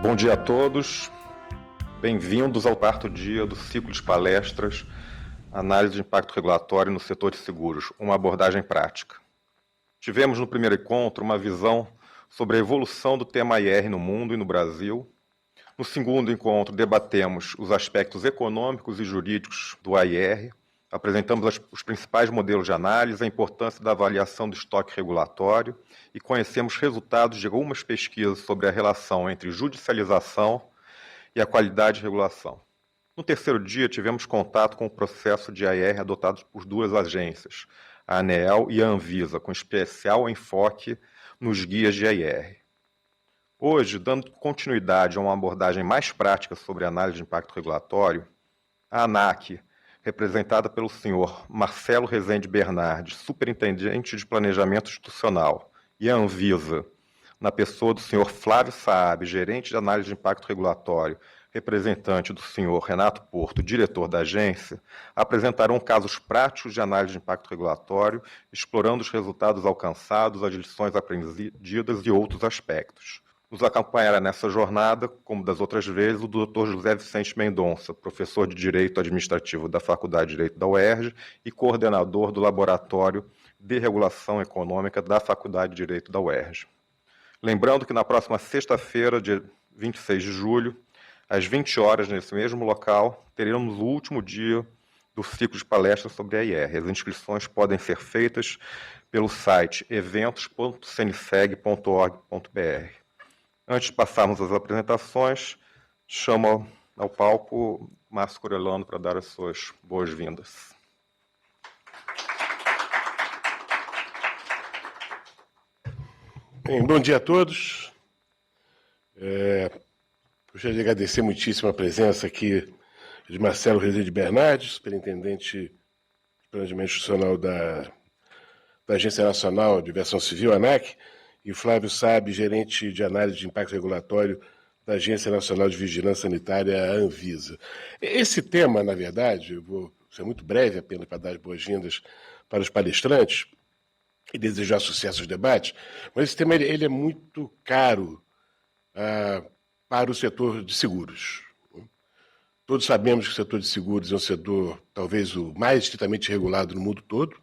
Bom dia a todos, bem-vindos ao quarto dia do ciclo de palestras Análise de Impacto Regulatório no Setor de Seguros, uma abordagem prática. Tivemos no primeiro encontro uma visão sobre a evolução do tema IR no mundo e no Brasil. No segundo encontro, debatemos os aspectos econômicos e jurídicos do IR, apresentamos os principais modelos de análise, a importância da avaliação do estoque regulatório e conhecemos resultados de algumas pesquisas sobre a relação entre judicialização e a qualidade de regulação. No terceiro dia, tivemos contato com o processo de IR adotado por duas agências, a ANEEL e a Anvisa, com especial enfoque nos guias de IR. Hoje, dando continuidade a uma abordagem mais prática sobre a análise de impacto regulatório, a ANAC, representada pelo senhor Marcelo Rezende Bernardes, superintendente de planejamento institucional, e a Anvisa, na pessoa do senhor Flávio Saab, gerente de análise de impacto regulatório, representante do senhor Renato Porto, diretor da agência, apresentarão casos práticos de análise de impacto regulatório, explorando os resultados alcançados, as lições aprendidas e outros aspectos. Nos acompanhará nessa jornada, como das outras vezes, o Dr. José Vicente Mendonça, professor de Direito Administrativo da Faculdade de Direito da UERJ e coordenador do Laboratório de Regulação Econômica da Faculdade de Direito da UERJ. Lembrando que na próxima sexta-feira, dia 26 de julho, às 20 horas, nesse mesmo local, teremos o último dia do ciclo de palestras sobre a IR. As inscrições podem ser feitas pelo site eventos.cnseg.org.br. Antes de passarmos às apresentações, chamo ao palco Márcio Corelano para dar as suas boas-vindas. Bom dia a todos. Gostaria de agradecer muitíssimo a presença aqui de Marcelo Rezende Bernardes, superintendente de planejamento institucional da Agência Nacional de Aviação Civil, ANAC, e Flávio Saab, gerente de análise de impacto regulatório da Agência Nacional de Vigilância Sanitária, a Anvisa. Esse tema, na verdade, eu vou ser muito breve apenas para dar as boas-vindas para os palestrantes e desejar sucesso aos debates, mas esse tema ele é muito caro para o setor de seguros. Todos sabemos que o setor de seguros é um setor talvez o mais estritamente regulado no mundo todo,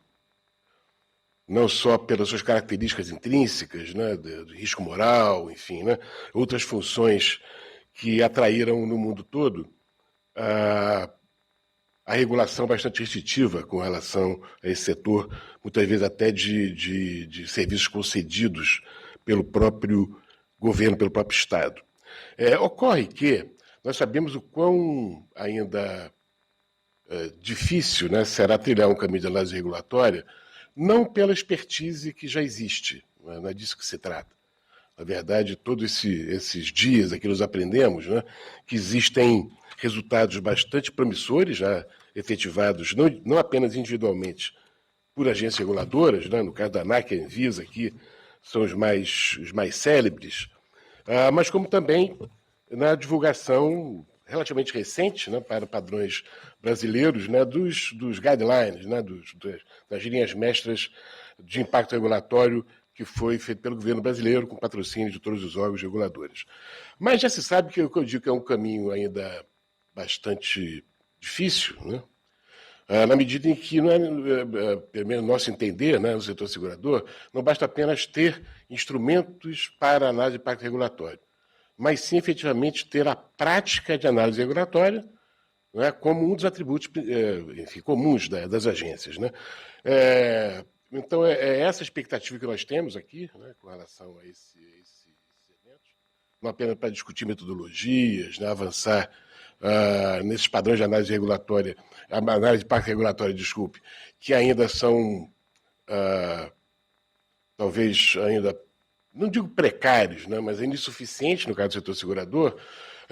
não só pelas suas características intrínsecas, né, do risco moral, enfim, né, outras funções que atraíram no mundo todo a regulação bastante restritiva com relação a esse setor, muitas vezes até de serviços concedidos pelo próprio governo, pelo próprio Estado. Ocorre que nós sabemos o quão ainda difícil, né, será trilhar um caminho de análise regulatória, não pela expertise que já existe, não é disso que se trata. Na verdade, todos esses dias aqui nós aprendemos, né, que existem resultados bastante promissores, já efetivados não apenas individualmente por agências reguladoras, né, no caso da ANAC e Anvisa aqui são os mais célebres, mas como também na divulgação relativamente recente, né, para padrões brasileiros, né, dos guidelines, né, das linhas mestras de impacto regulatório que foi feito pelo governo brasileiro com patrocínio de todos os órgãos reguladores. Mas já se sabe que o que eu digo que é um caminho ainda bastante difícil, né, na medida em que, pelo menos nosso entender, né, no setor segurador, não basta apenas ter instrumentos para análise de impacto regulatório, mas sim, efetivamente, ter a prática de análise regulatória, né, como um dos atributos comuns das agências. Né? Então, é essa expectativa que nós temos aqui, né, com relação a esses eventos, não apenas para discutir metodologias, né, avançar nesses padrões de análise regulatória, análise de impacto regulatório, desculpe, que ainda são, talvez, ainda não digo precários, né, mas ainda insuficientes no caso do setor segurador,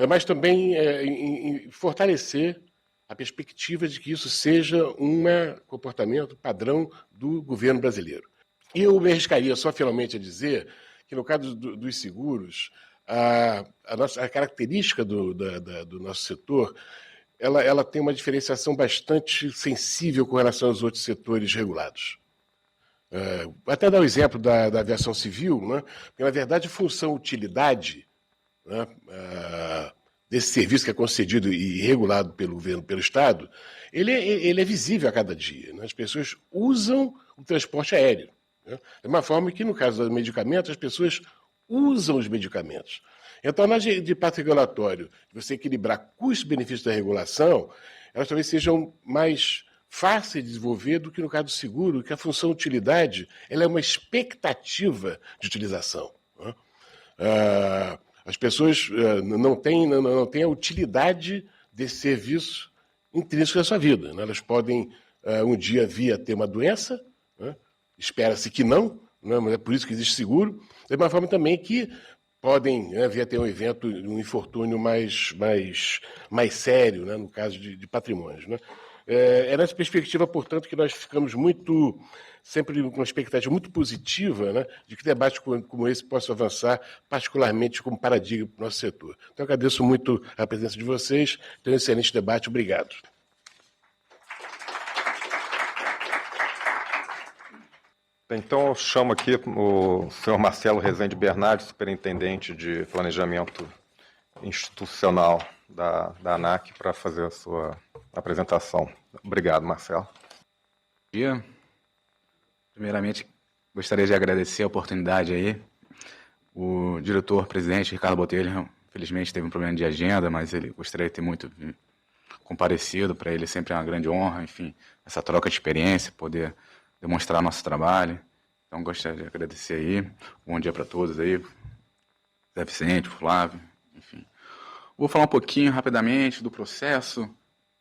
mas também em fortalecer a perspectiva de que isso seja um comportamento padrão do governo brasileiro. E eu me arriscaria só finalmente a dizer que no caso dos seguros, a característica do nosso setor, ela tem uma diferenciação bastante sensível com relação aos outros setores regulados. Até dar o exemplo da aviação civil, né? Porque, na verdade, função-utilidade né, desse serviço que é concedido e regulado pelo governo, pelo Estado, ele é visível a cada dia, né? As pessoas usam o transporte aéreo, né? De uma forma que, no caso dos medicamentos, as pessoas usam os medicamentos. Então, na de pacto regulatório, você equilibrar custo-benefício da regulação, elas talvez sejam mais fáceis de desenvolver do que no caso do seguro, que a função utilidade ela é uma expectativa de utilização, né? As pessoas não têm a utilidade desse serviço intrínseco da sua vida, né? Elas podem um dia vir a ter uma doença, né? Espera-se que não, né? Mas é por isso que existe seguro, de uma forma também que podem, né, vir a ter um evento, um infortúnio mais sério, né, no caso de patrimônios, né? É nessa perspectiva, portanto, que nós ficamos sempre com uma expectativa muito positiva, né, de que debates como esse possam avançar, particularmente como paradigma para o nosso setor. Então, eu agradeço muito a presença de vocês, tenho um excelente debate, obrigado. Então, eu chamo aqui o senhor Marcelo Rezende Bernardes, superintendente de planejamento institucional da ANAC, para fazer a sua apresentação. Obrigado, Marcelo. Bom dia. Primeiramente, gostaria de agradecer a oportunidade aí. O diretor-presidente, Ricardo Botelho, infelizmente teve um problema de agenda, mas ele gostaria de ter muito comparecido. Para ele sempre é uma grande honra, enfim, essa troca de experiência, poder demonstrar nosso trabalho. Então, gostaria de agradecer aí. Bom dia para todos aí. Zé Vicente, Flávio, enfim. Vou falar um pouquinho rapidamente do processo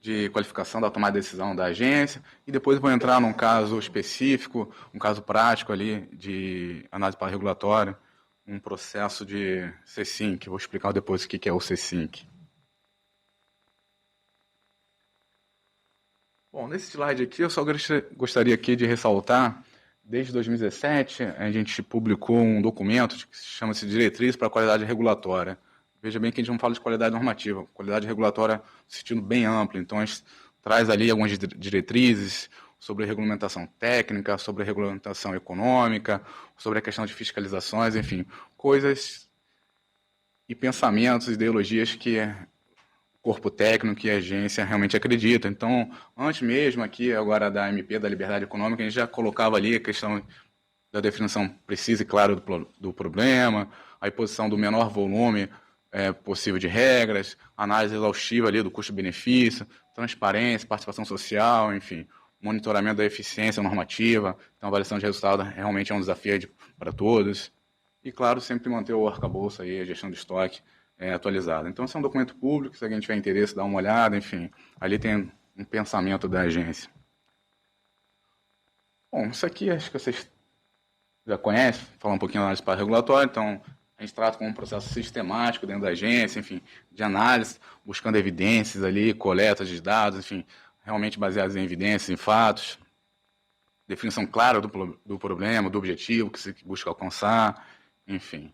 de qualificação da tomada de decisão da agência e depois vou entrar num caso específico, um caso prático ali de análise para regulatório, um processo de CSINC. Vou explicar depois o que é o CSINC. Bom, nesse slide aqui eu só gostaria aqui de ressaltar, desde 2017 a gente publicou um documento que chama-se Diretriz para a Qualidade Regulatória. Veja bem que a gente não fala de qualidade normativa, qualidade regulatória no sentido bem amplo. Então, a gente traz ali algumas diretrizes sobre regulamentação técnica, sobre regulamentação econômica, sobre a questão de fiscalizações, enfim, coisas e pensamentos, ideologias que o corpo técnico e a agência realmente acreditam. Então, antes mesmo aqui, agora da MP, da Liberdade Econômica, a gente já colocava ali a questão da definição precisa e clara do problema, a imposição do menor volume possível de regras, análise exaustiva ali do custo-benefício, transparência, participação social, enfim, monitoramento da eficiência normativa. Então, a avaliação de resultado realmente é um desafio para todos. E, claro, sempre manter o arcabouço aí, a gestão de estoque atualizada. Então, esse é um documento público, se alguém tiver interesse, dá uma olhada, enfim, ali tem um pensamento da agência. Bom, isso aqui acho que vocês já conhecem, falar um pouquinho da análise para regulatório, então a gente trata como um processo sistemático dentro da agência, enfim, de análise, buscando evidências ali, coleta de dados, enfim, realmente baseados em evidências, em fatos, definição clara do problema, do objetivo que se busca alcançar, enfim,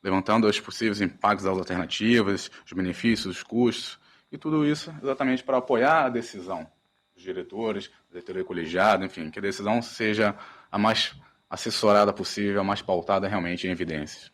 levantando os possíveis impactos das alternativas, os benefícios, os custos, e tudo isso exatamente para apoiar a decisão dos diretores, da diretoria colegiada, enfim, que a decisão seja a mais assessorada possível, a mais pautada realmente em evidências.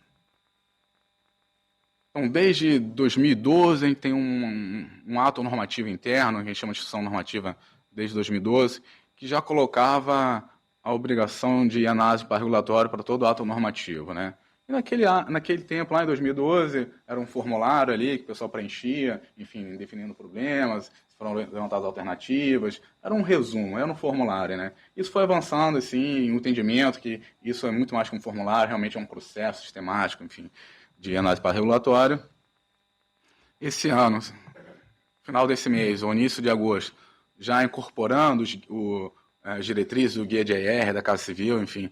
Então, desde 2012, a gente tem um ato normativo interno, que a gente chama de instituição normativa desde 2012, que já colocava a obrigação de análise para regulatório para todo ato normativo, né? E naquele tempo, lá em 2012, era um formulário ali que o pessoal preenchia, enfim, definindo problemas, foram levantadas alternativas, era um resumo, era um formulário, né? Isso foi avançando, assim, o entendimento que isso é muito mais que um formulário, realmente é um processo sistemático, enfim, de análise para regulatório. Esse ano, final desse mês, ou início de agosto, já incorporando as diretrizes do Guia de AR da Casa Civil, enfim,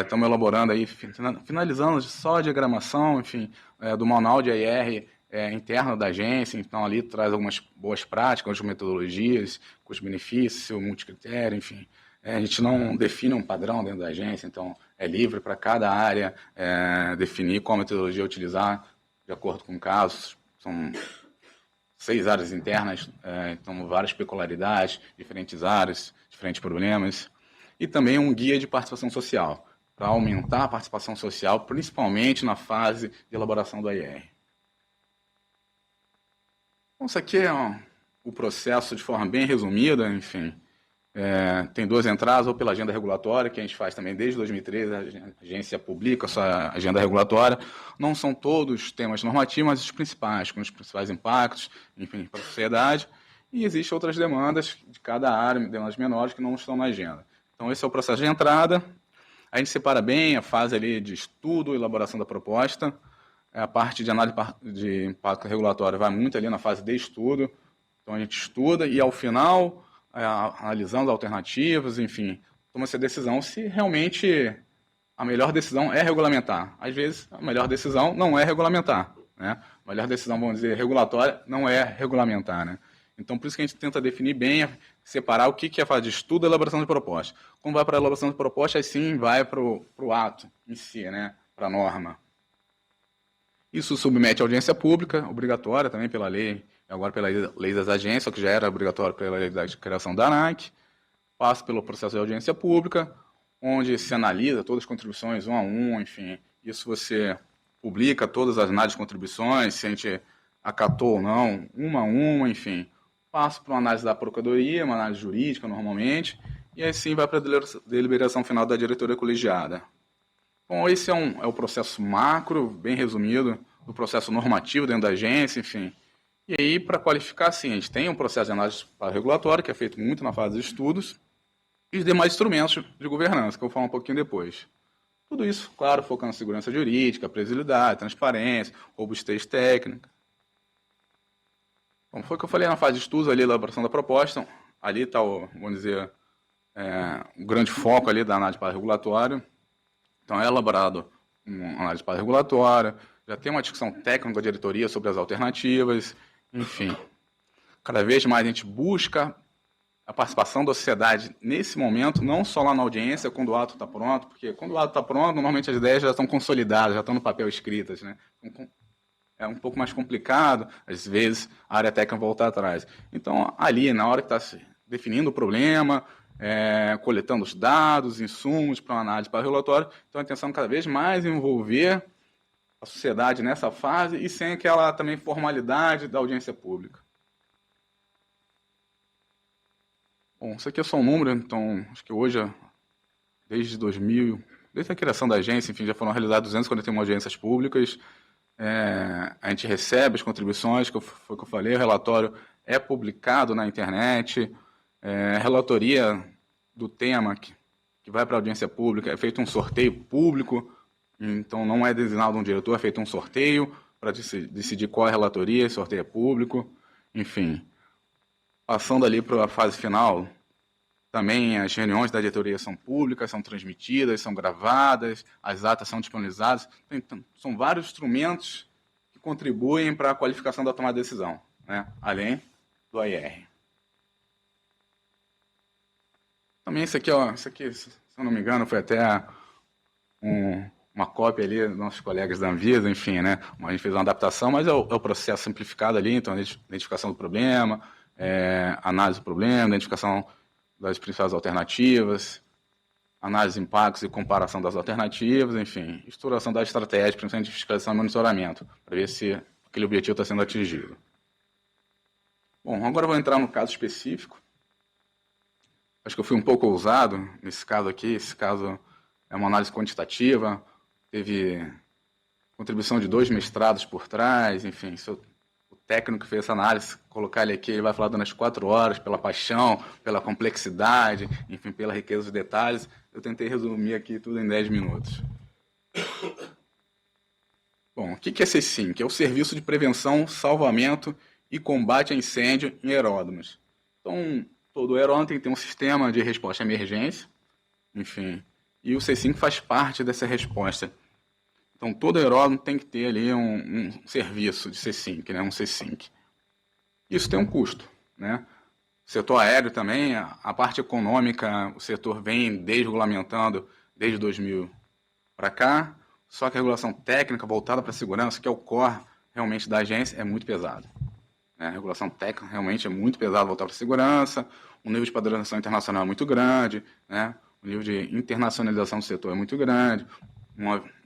estamos elaborando aí, finalizando só a diagramação, enfim, do manual de AR interno da agência, então ali traz algumas boas práticas, algumas metodologias, custo-benefício, multicritério, enfim. A gente não define um padrão dentro da agência, então é livre para cada área definir qual metodologia utilizar de acordo com casos. São 6 áreas internas, então várias peculiaridades, diferentes áreas, diferentes problemas. E também um guia de participação social, para aumentar a participação social, principalmente na fase de elaboração do AR. Bom, isso aqui é o processo de forma bem resumida, enfim. Tem duas entradas, ou pela agenda regulatória, que a gente faz também desde 2013, a agência publica a sua agenda regulatória. Não são todos temas normativos, mas os principais, com os principais impactos, enfim, para a sociedade. E existem outras demandas de cada área, demandas menores, que não estão na agenda. Então, esse é o processo de entrada. A gente separa bem a fase ali de estudo, elaboração da proposta. A parte de análise de impacto regulatório vai muito ali na fase de estudo. Então, a gente estuda e, ao final, analisando alternativas, enfim, toma-se a decisão se realmente a melhor decisão é regulamentar. Às vezes, a melhor decisão não é regulamentar, né? A melhor decisão, vamos dizer, regulatória não é regulamentar, né? Então, por isso que a gente tenta definir bem, separar o que é a fase de estudo e elaboração de proposta. Quando vai para a elaboração de proposta, aí sim vai para o ato em si, né? Para a norma. Isso submete à audiência pública, obrigatória também pela lei, agora pela lei das agências, que já era obrigatório pela lei da criação da ANAC, passa pelo processo de audiência pública, onde se analisa todas as contribuições, um a um, enfim. Isso você publica todas as análises de contribuições, se a gente acatou ou não, uma a uma, enfim. Passa para uma análise da procuradoria, uma análise jurídica normalmente, e aí sim vai para a deliberação final da diretoria colegiada. Bom, esse é o processo macro, bem resumido, do processo normativo dentro da agência, enfim. E aí, para qualificar, sim, a gente tem um processo de análise regulatória, que é feito muito na fase de estudos, e os demais instrumentos de governança, que eu vou falar um pouquinho depois. Tudo isso, claro, focando na segurança jurídica, previsibilidade, transparência, robustez técnica. Bom, foi o que eu falei na fase de estudos, ali, elaboração da proposta. Ali está, vamos dizer, o grande foco ali da análise regulatória. Então, é elaborado uma análise regulatória, já tem uma discussão técnica da diretoria sobre as alternativas, enfim. Cada vez mais a gente busca a participação da sociedade nesse momento, não só lá na audiência, quando o ato está pronto, porque quando o ato está pronto, normalmente as ideias já estão consolidadas, já estão no papel escritas, né? É um pouco mais complicado, às vezes a área técnica volta atrás. Então, ali, na hora que está se definindo o problema, coletando os dados, insumos para uma análise regulatória, então a intenção é cada vez mais envolver a sociedade nessa fase e sem aquela também formalidade da audiência pública. Bom, isso aqui é só um número, então acho que hoje, desde 2000, desde a criação da agência, enfim, já foram realizadas 241 audiências públicas. A gente recebe as contribuições, foi o que eu falei, o relatório é publicado na internet, relatoria do tema que vai para a audiência pública, é feito um sorteio público, então não é designado um diretor, é feito um sorteio para decidir qual é a relatoria, sorteio é público, enfim. Passando ali para a fase final, também as reuniões da diretoria são públicas, são transmitidas, são gravadas, as atas são disponibilizadas. Então, são vários instrumentos que contribuem para a qualificação da tomada de decisão, né? Além do AIR. Também isso aqui, se eu não me engano, foi até uma cópia ali dos nossos colegas da Anvisa, enfim, né? A gente fez uma adaptação, mas é o processo simplificado ali, então a identificação do problema, análise do problema, identificação das principais alternativas, análise de impactos e comparação das alternativas, enfim, estruturação da estratégia, principalmente de fiscalização e monitoramento, para ver se aquele objetivo está sendo atingido. Bom, agora eu vou entrar no caso específico. Acho que eu fui um pouco ousado nesse caso aqui. Esse caso é uma análise quantitativa, teve contribuição de 2 mestrados por trás, enfim, o técnico que fez essa análise, colocar ele aqui, ele vai falar durante 4 horas, pela paixão, pela complexidade, enfim, pela riqueza dos detalhes. Eu tentei resumir aqui tudo em 10 minutos. Bom, o que é SESINC? É o Serviço de Prevenção, Salvamento e Combate a Incêndio em Aeródromos. Então, todo aeródromo tem que ter um sistema de resposta à emergência, enfim, e o SESINC faz parte dessa resposta. Então, todo aeródromo tem que ter ali um serviço de SESINC, né? Um SESINC. Isso tem um custo, né? O setor aéreo também, a parte econômica, o setor vem desregulamentando desde 2000 para cá, só que a regulação técnica voltada para a segurança, que é o core realmente da agência, é muito pesado. A regulação técnica realmente é muito pesada voltada para a segurança, o nível de padronização internacional é muito grande, né? O nível de internacionalização do setor é muito grande.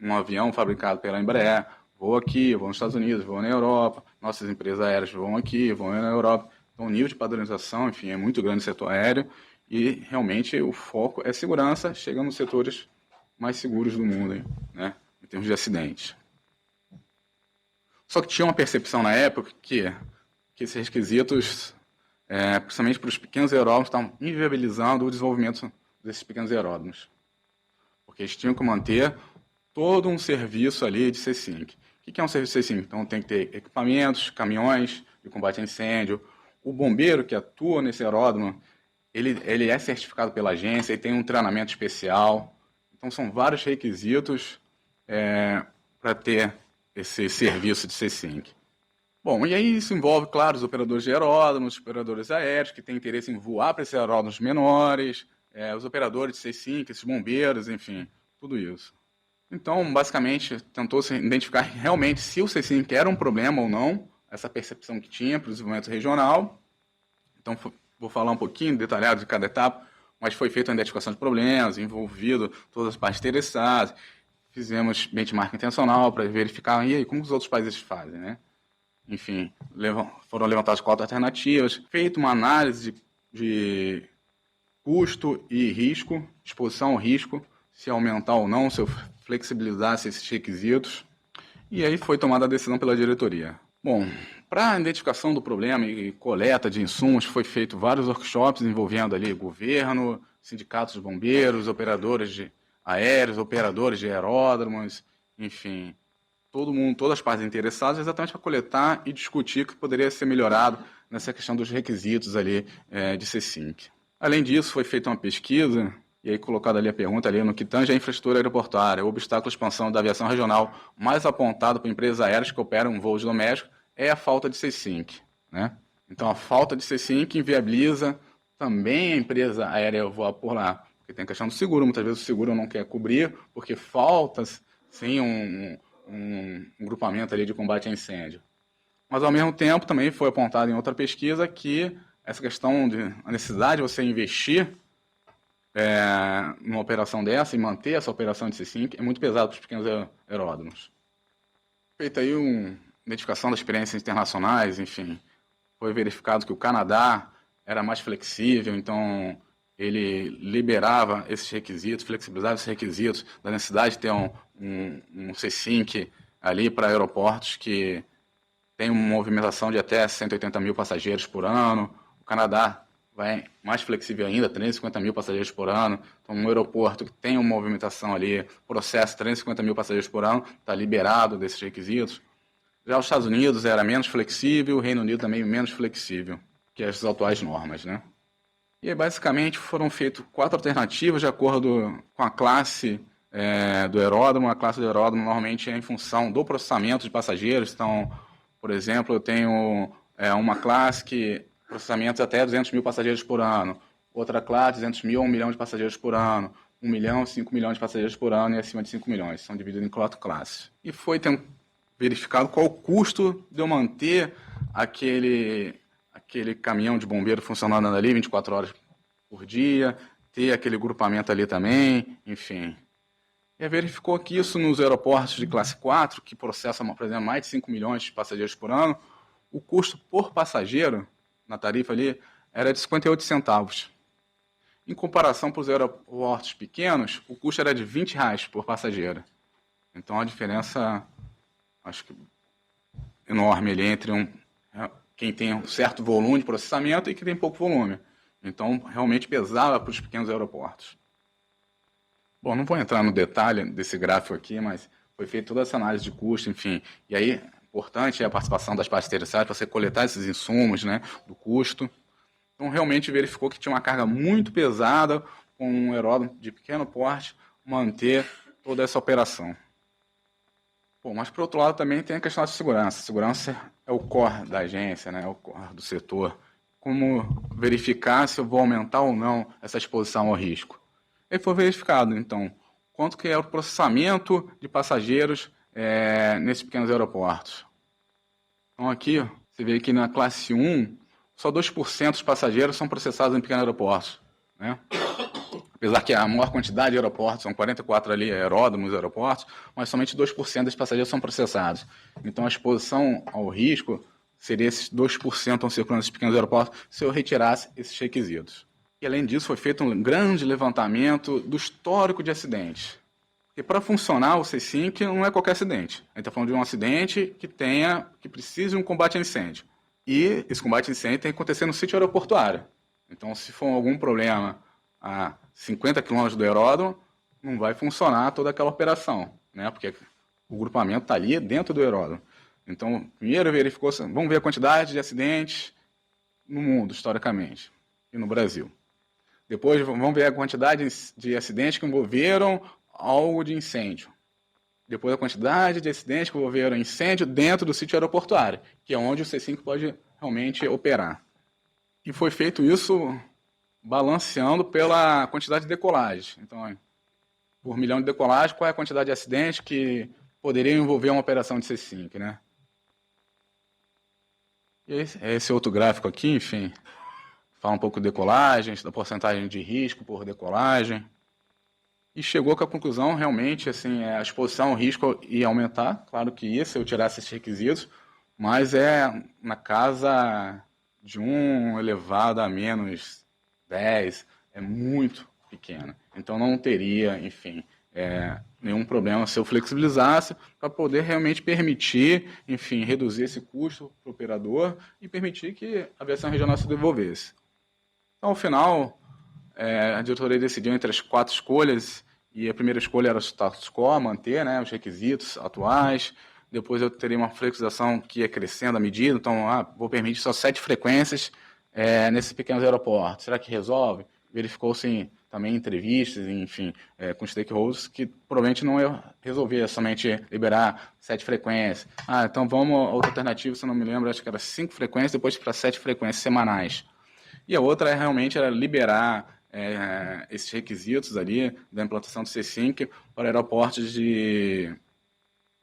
Um avião fabricado pela Embraer voa aqui, voa nos Estados Unidos, voa na Europa, nossas empresas aéreas voam aqui, voam na Europa. Então, o nível de padronização, enfim, é muito grande no setor aéreo e realmente o foco é segurança, chegando nos setores mais seguros do mundo, né, em termos de acidentes. Só que tinha uma percepção na época que esses requisitos, principalmente para os pequenos aeródromos, estavam inviabilizando o desenvolvimento desses pequenos aeródromos. Porque eles tinham que manter todo um serviço ali de C5. O que é um serviço C5? Então tem que ter equipamentos, caminhões de combate a incêndio. O bombeiro que atua nesse aeródromo, ele é certificado pela agência e tem um treinamento especial. Então são vários requisitos para ter esse serviço de C5. Bom, e aí isso envolve, claro, os operadores de aeródromos, os operadores aéreos que têm interesse em voar para esses aeródromos menores, os operadores de C5, esses bombeiros, enfim, tudo isso. Então, basicamente, tentou-se identificar realmente se o C5 era um problema ou não, essa percepção que tinha para o desenvolvimento regional. Então, vou falar um pouquinho detalhado de cada etapa, mas foi feita a identificação de problemas, envolvido todas as partes interessadas, fizemos benchmark intencional para verificar e aí, como os outros países fazem, né? Enfim, foram levantadas 4 alternativas, feita uma análise de custo e risco, exposição ao risco, se aumentar ou não, se eu flexibilizasse esses requisitos, e aí foi tomada a decisão pela diretoria. Bom, para a identificação do problema e coleta de insumos, foi feito vários workshops envolvendo ali governo, sindicatos de bombeiros, operadores de aéreos, operadores de aeródromos, enfim, todo mundo, todas as partes interessadas, exatamente para coletar e discutir o que poderia ser melhorado nessa questão dos requisitos ali de C5. Além disso, foi feita uma pesquisa, e aí colocada ali a pergunta ali no que tange a infraestrutura aeroportuária, o obstáculo à expansão da aviação regional mais apontado para empresas aéreas que operam voos domésticos é a falta de C5, né? Então, a falta de C5 inviabiliza também a empresa aérea voar por lá, porque tem a questão do seguro, muitas vezes o seguro não quer cobrir, porque falta, sim, um grupamento ali de combate a incêndio. Mas, ao mesmo tempo, também foi apontado em outra pesquisa que essa questão a necessidade de você investir numa operação dessa e manter essa operação de C5 é muito pesado para os pequenos aeródromos. Feita aí uma identificação das experiências internacionais, enfim, foi verificado que o Canadá era mais flexível, então ele liberava esses requisitos, flexibilizava esses requisitos da necessidade de ter um C5 ali para aeroportos que tem uma movimentação de até 180 mil passageiros por ano. O Canadá vai mais flexível ainda, 350 mil passageiros por ano. Então, um aeroporto que tem uma movimentação ali, processo 350 mil passageiros por ano, está liberado desses requisitos. Já os Estados Unidos era menos flexível, o Reino Unido também menos flexível que as atuais normas, né? E aí, basicamente, foram feitas 4 alternativas de acordo com a classe do aeródromo. A classe do aeródromo normalmente é em função do processamento de passageiros. Então, por exemplo, eu tenho uma classe que processamentos até 200 mil passageiros por ano, outra classe 200 mil a 1 milhão de passageiros por ano, 1 milhão, 5 milhões de passageiros por ano e acima de 5 milhões. São divididos em 4 classes. E foi verificado qual o custo de eu manter aquele caminhão de bombeiro funcionando ali 24 horas por dia, ter aquele grupamento ali também, enfim. E verificou que isso nos aeroportos de classe 4, que processam, por exemplo, mais de 5 milhões de passageiros por ano, o custo por passageiro na tarifa ali era de 58 centavos. Em comparação para os aeroportos pequenos, o custo era de R$20 por passageiro. Então, a diferença, acho que enorme ali entre quem tem um certo volume de processamento e quem tem pouco volume. Então, realmente pesava para os pequenos aeroportos. Bom, não vou entrar no detalhe desse gráfico aqui, mas foi feita toda essa análise de custo, enfim. E aí, importante é a participação das partes interessadas para você coletar esses insumos, né, do custo. Então, realmente verificou que tinha uma carga muito pesada com um aeródromo de pequeno porte manter toda essa operação. Bom, mas, por outro lado, também tem a questão da segurança. A segurança é o core da agência, né, é o core do setor. Como verificar se eu vou aumentar ou não essa exposição ao risco? E foi verificado, então, quanto que é o processamento de passageiros nesses pequenos aeroportos. Então, aqui, você vê que na classe 1, só 2% dos passageiros são processados em pequenos aeroportos, né? apesar que a maior quantidade de aeroportos, são 44 ali aeródromos, aeroportos, mas somente 2% dos passageiros são processados. Então a exposição ao risco seria esses 2% estão circulando nesses pequenos aeroportos se eu retirasse esses requisitos. E além disso foi feito um grande levantamento do histórico de acidentes. Porque para funcionar o C5 não é qualquer acidente. A gente está falando de um acidente que precisa de um combate a incêndio. E esse combate a incêndio tem que acontecer no sítio aeroportuário. Então, se for algum problema a 50 quilômetros do aeródromo, não vai funcionar toda aquela operação, né? Porque o grupamento está ali dentro do aeródromo. Então, primeiro vamos ver a quantidade de acidentes no mundo, historicamente, e no Brasil. Depois, vamos ver a quantidade de acidentes que envolveram algo de incêndio. Depois, a quantidade de acidentes que envolveram incêndio dentro do sítio aeroportuário, que é onde o C5 pode realmente operar. E foi feito isso balanceando pela quantidade de decolagens. Então, por milhão de decolagens, qual é a quantidade de acidentes que poderiam envolver uma operação de C5, né? E esse outro gráfico aqui, enfim, fala um pouco de decolagens, da porcentagem de risco por decolagem. E chegou com a conclusão, realmente, assim, a exposição ao risco ia aumentar. Claro que ia, se eu tirasse esses requisitos, mas é na casa de 1 elevado a menos 10, é muito pequena. Então não teria, enfim, nenhum problema se eu flexibilizasse para poder realmente permitir, enfim, reduzir esse custo para o operador e permitir que a aviação regional se desenvolvesse. Então, ao final, a diretoria decidiu entre as 4 escolhas, e a primeira escolha era o status quo, manter, né, os requisitos atuais. Depois eu teria uma flexibilização que ia crescendo à medida, então vou permitir só 7 frequências nesses pequenos aeroportos. Será que resolve? Verificou-se também entrevistas, enfim, com stakeholders, que provavelmente não ia resolver somente liberar 7 frequências. Então vamos a outra alternativa, se eu não me lembro, acho que era 5 frequências, depois para 7 frequências semanais. E a outra realmente era liberar esses requisitos ali da implantação do C5 para aeroportos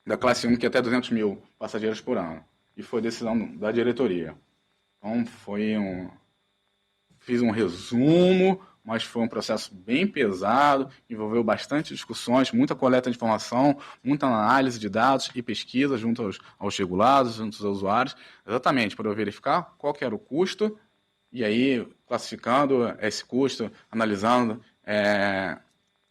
da classe 1, que é até 200 mil passageiros por ano. E foi decisão da diretoria. Então fiz um resumo, mas foi um processo bem pesado, envolveu bastante discussões, muita coleta de informação, muita análise de dados e pesquisa junto aos regulados, junto aos usuários, exatamente para eu verificar qual que era o custo. E aí, classificando esse custo, analisando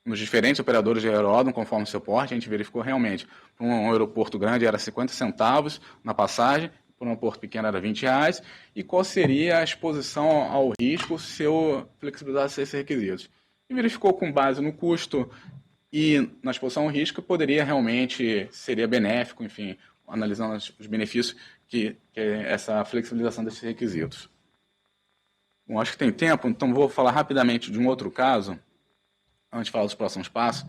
nos diferentes operadores de aeródromo, conforme o seu porte, a gente verificou realmente, para um aeroporto grande era 50 centavos na passagem, para um aeroporto pequeno era R$20, e qual seria a exposição ao risco se eu flexibilizasse esses requisitos. E verificou com base no custo e na exposição ao risco, seria benéfico, enfim, analisando os benefícios que essa flexibilização desses requisitos. Bom, acho que tem tempo, então vou falar rapidamente de um outro caso, antes de falar dos próximos passos,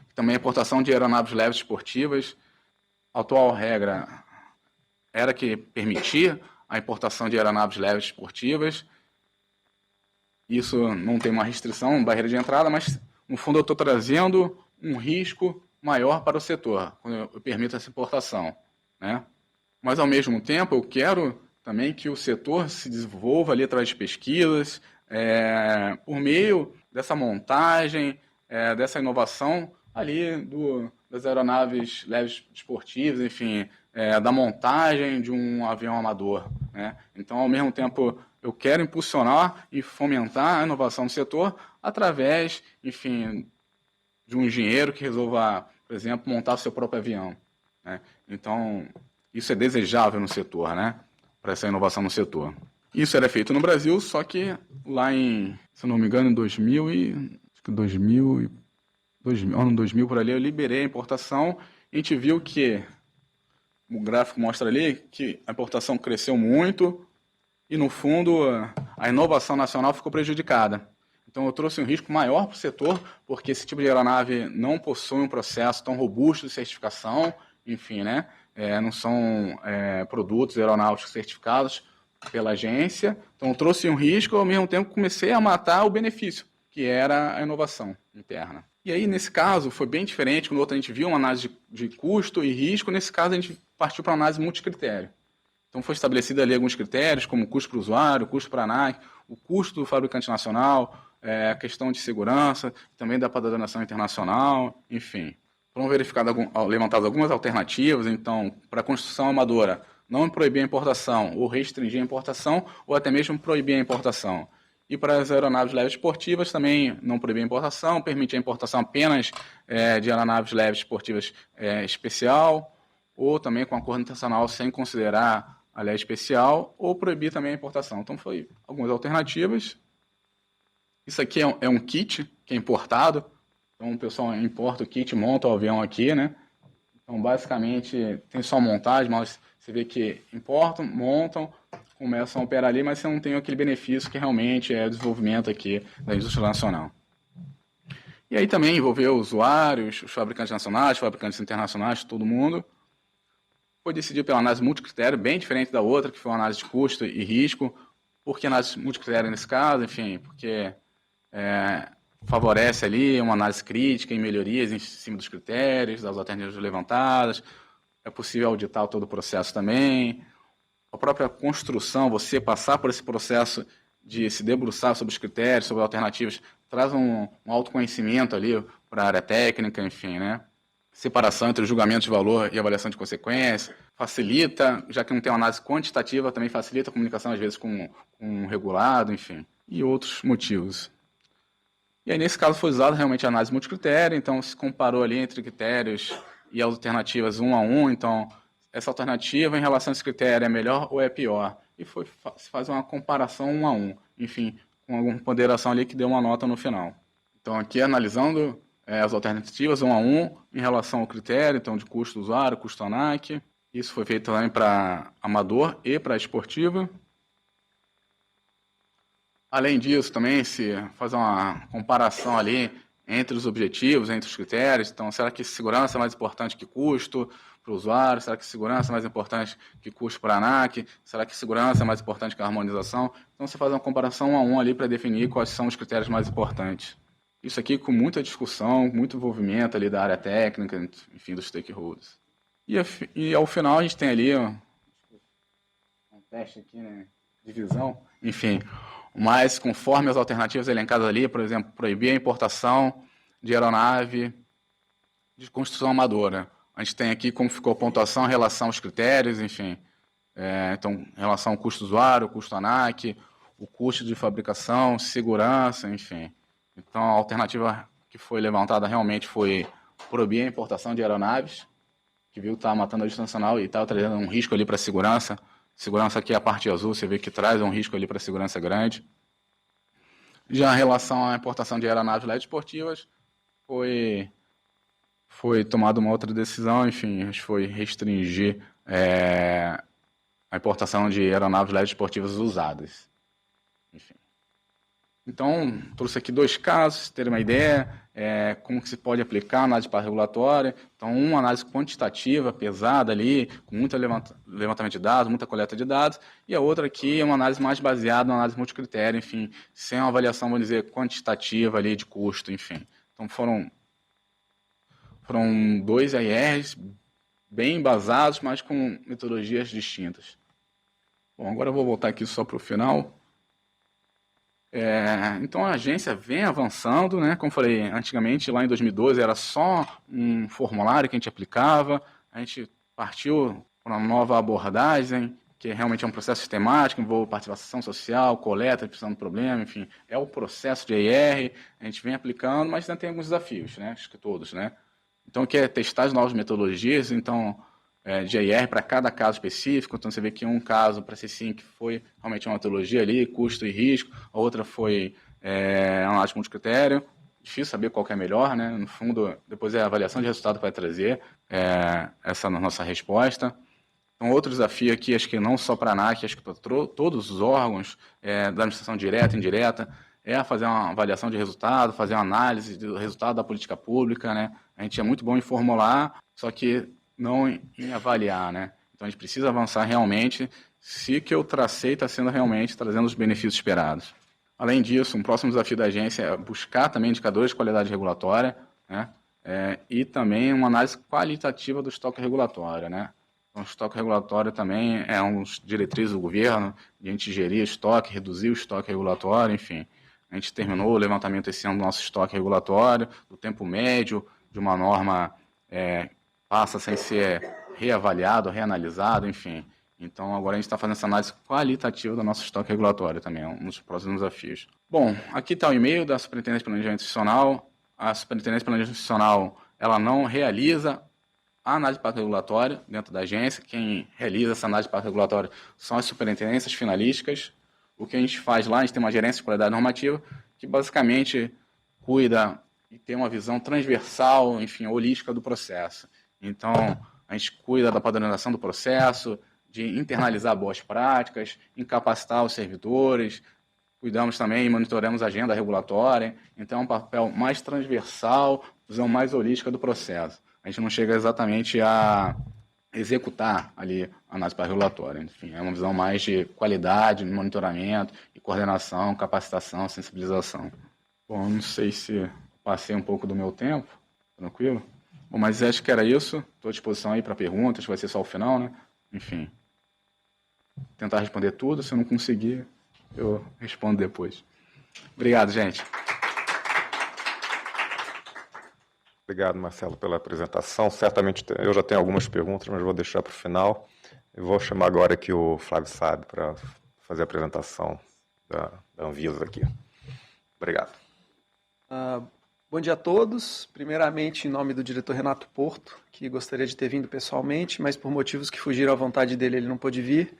que também é a importação de aeronaves leves esportivas. A atual regra era que permitia a importação de aeronaves leves esportivas. Isso não tem uma restrição, barreira de entrada, mas no fundo eu estou trazendo um risco maior para o setor, quando eu permito essa importação, né? Mas ao mesmo tempo eu quero também que o setor se desenvolva ali através de pesquisas, por meio dessa montagem, dessa inovação ali das aeronaves leves esportivas, enfim, da montagem de um avião amador, né? Então, ao mesmo tempo, eu quero impulsionar e fomentar a inovação no setor através, enfim, de um engenheiro que resolva, por exemplo, montar o seu próprio avião, né? Então, isso é desejável no setor, né? Para essa inovação no setor. Isso era feito no Brasil, só que lá se não me engano, em 2000 por ali, eu liberei a importação. A gente viu que o gráfico mostra ali que a importação cresceu muito e, no fundo, a inovação nacional ficou prejudicada. Então, eu trouxe um risco maior para o setor, porque esse tipo de aeronave não possui um processo tão robusto de certificação, enfim, né? Não são produtos aeronáuticos certificados pela agência. Então, eu trouxe um risco, ao mesmo tempo comecei a matar o benefício, que era a inovação interna. E aí, nesse caso, foi bem diferente. No outro, a gente viu uma análise de custo e risco. Nesse caso, a gente partiu para uma análise multicritério. Então, foi estabelecido ali alguns critérios, como custo para o usuário, custo para a ANAC, o custo do fabricante nacional, a questão de segurança, também da padronização internacional, enfim. Foram levantadas algumas alternativas, então, para a construção amadora, não proibir a importação, ou restringir a importação, ou até mesmo proibir a importação. E para as aeronaves leves esportivas, também não proibir a importação, permitir a importação apenas de aeronaves leves esportivas especial, ou também com acordo internacional sem considerar a lei especial, ou proibir também a importação. Então, foi algumas alternativas. Isso aqui é um kit que é importado. Então, o pessoal importa o kit, monta o avião aqui, né? Então, basicamente, tem só montagem, mas você vê que importam, montam, começam a operar ali, mas você não tem aquele benefício que realmente é o desenvolvimento aqui da indústria nacional. E aí também envolveu usuários, os fabricantes nacionais, os fabricantes internacionais, todo mundo. Foi decidido pela análise multicritério, bem diferente da outra, que foi uma análise de custo e risco. Por que análise multicritério nesse caso? Enfim, porque favorece ali uma análise crítica e melhorias em cima dos critérios, das alternativas levantadas. É possível auditar todo o processo também. A própria construção, você passar por esse processo de se debruçar sobre os critérios, sobre alternativas, traz um autoconhecimento ali para a área técnica, enfim, né? Separação entre o julgamento de valor e avaliação de consequência, facilita, já que não tem uma análise quantitativa, também facilita a comunicação, às vezes, com um regulado, enfim, e outros motivos. E aí, nesse caso, foi usada realmente a análise multicritério, então se comparou ali entre critérios e alternativas 1 a 1, então essa alternativa em relação a esse critério é melhor ou é pior? E se faz uma comparação 1 a 1, enfim, com alguma ponderação ali que deu uma nota no final. Então, aqui analisando as alternativas 1 a 1 em relação ao critério, então de custo do usuário, custo ANAC. Isso foi feito também para amador e para esportiva. Além disso, também se faz uma comparação ali entre os objetivos, entre os critérios. Então, será que segurança é mais importante que custo para o usuário? Será que segurança é mais importante que custo para a ANAC? Será que segurança é mais importante que a harmonização? Então, você faz uma comparação 1 a 1 ali para definir quais são os critérios mais importantes. Isso aqui com muita discussão, muito envolvimento ali da área técnica, enfim, dos stakeholders. E ao final a gente tem ali um teste aqui, né, de visão, enfim, mas conforme as alternativas elencadas ali, por exemplo, proibir a importação de aeronave de construção amadora. A gente tem aqui como ficou a pontuação em relação aos critérios, enfim, então, em relação ao custo usuário, custo ANAC, o custo de fabricação, segurança, enfim. Então, a alternativa que foi levantada realmente foi proibir a importação de aeronaves, que viu que estava matando a indústria nacional e estava trazendo um risco ali para a segurança. Segurança aqui é a parte azul, você vê que traz um risco ali para a segurança grande. Já em relação à importação de aeronaves leves esportivas, foi tomada uma outra decisão, enfim, foi restringir a importação de aeronaves leves esportivas usadas. Enfim. Então, trouxe aqui 2 casos, ter uma ideia, como que se pode aplicar a análise regulatória. Então, uma análise quantitativa, pesada ali, com muito levantamento de dados, muita coleta de dados, e a outra aqui é uma análise mais baseada na análise multicritério, enfim, sem uma avaliação, vamos dizer, quantitativa ali de custo, enfim. Então, foram 2 AIRs bem embasados, mas com metodologias distintas. Bom, agora eu vou voltar aqui só para o final. Então a agência vem avançando, né? Como falei, antigamente, lá em 2012, era só um formulário que a gente aplicava, a gente partiu para uma nova abordagem, que realmente é um processo sistemático, envolve participação social, coleta, descrição do problema, enfim, é o processo de AIR, a gente vem aplicando, mas ainda tem alguns desafios, né? Acho que todos, né? Então, que é testar as novas metodologias, então, de AIR para cada caso específico. Então, você vê que um caso para C5 foi realmente uma metodologia ali, custo e risco, a outra foi análise multicritério. Difícil saber qual que é melhor, né? No fundo, depois é a avaliação de resultado que vai trazer essa nossa resposta. Então, outro desafio aqui, acho que não só para a ANAC, acho que para todos os órgãos da administração direta e indireta, fazer uma avaliação de resultado, fazer uma análise do resultado da política pública, né? A gente é muito bom em formular, só que não em avaliar, né? Então a gente precisa avançar realmente se o que eu tracei está sendo realmente trazendo os benefícios esperados. Além disso, um próximo desafio da agência é buscar também indicadores de qualidade regulatória, né? E também uma análise qualitativa do estoque regulatório, né? Então, o estoque regulatório também é um dos diretrizes do governo, de a gente gerir estoque, reduzir o estoque regulatório, enfim. A gente terminou o levantamento esse ano do nosso estoque regulatório, do tempo médio de uma norma passa sem ser reavaliado, reanalisado, enfim. Então, agora a gente está fazendo essa análise qualitativa do nosso estoque regulatório também, é um dos próximos desafios. Bom, aqui está o e-mail da Superintendência de Planejamento Institucional. A Superintendência de Planejamento Institucional, ela não realiza a análise de impacto regulatório dentro da agência. Quem realiza essa análise de impacto regulatório são as superintendências finalísticas. O que a gente faz lá, a gente tem uma gerência de qualidade normativa que basicamente cuida e tem uma visão transversal, enfim, holística do processo. Então, a gente cuida da padronização do processo, de internalizar boas práticas, incapacitar os servidores, cuidamos também e monitoramos a agenda regulatória. Então, é um papel mais transversal, visão mais holística do processo. A gente não chega exatamente a executar ali a análise regulatória. Enfim, é uma visão mais de qualidade, monitoramento e coordenação, capacitação, sensibilização. Bom, não sei se passei um pouco do meu tempo, tranquilo? Bom, mas acho que era isso. Estou à disposição aí para perguntas, vai ser só o final, né? Enfim, tentar responder tudo. Se eu não conseguir, eu respondo depois. Obrigado, gente. Obrigado, Marcelo, pela apresentação. Certamente eu já tenho algumas perguntas, mas vou deixar para o final. Eu vou chamar agora aqui o Flávio Sábio para fazer a apresentação da Anvisa aqui. Obrigado. Bom dia a todos. Primeiramente, em nome do diretor Renato Porto, que gostaria de ter vindo pessoalmente, mas por motivos que fugiram à vontade dele, ele não pôde vir.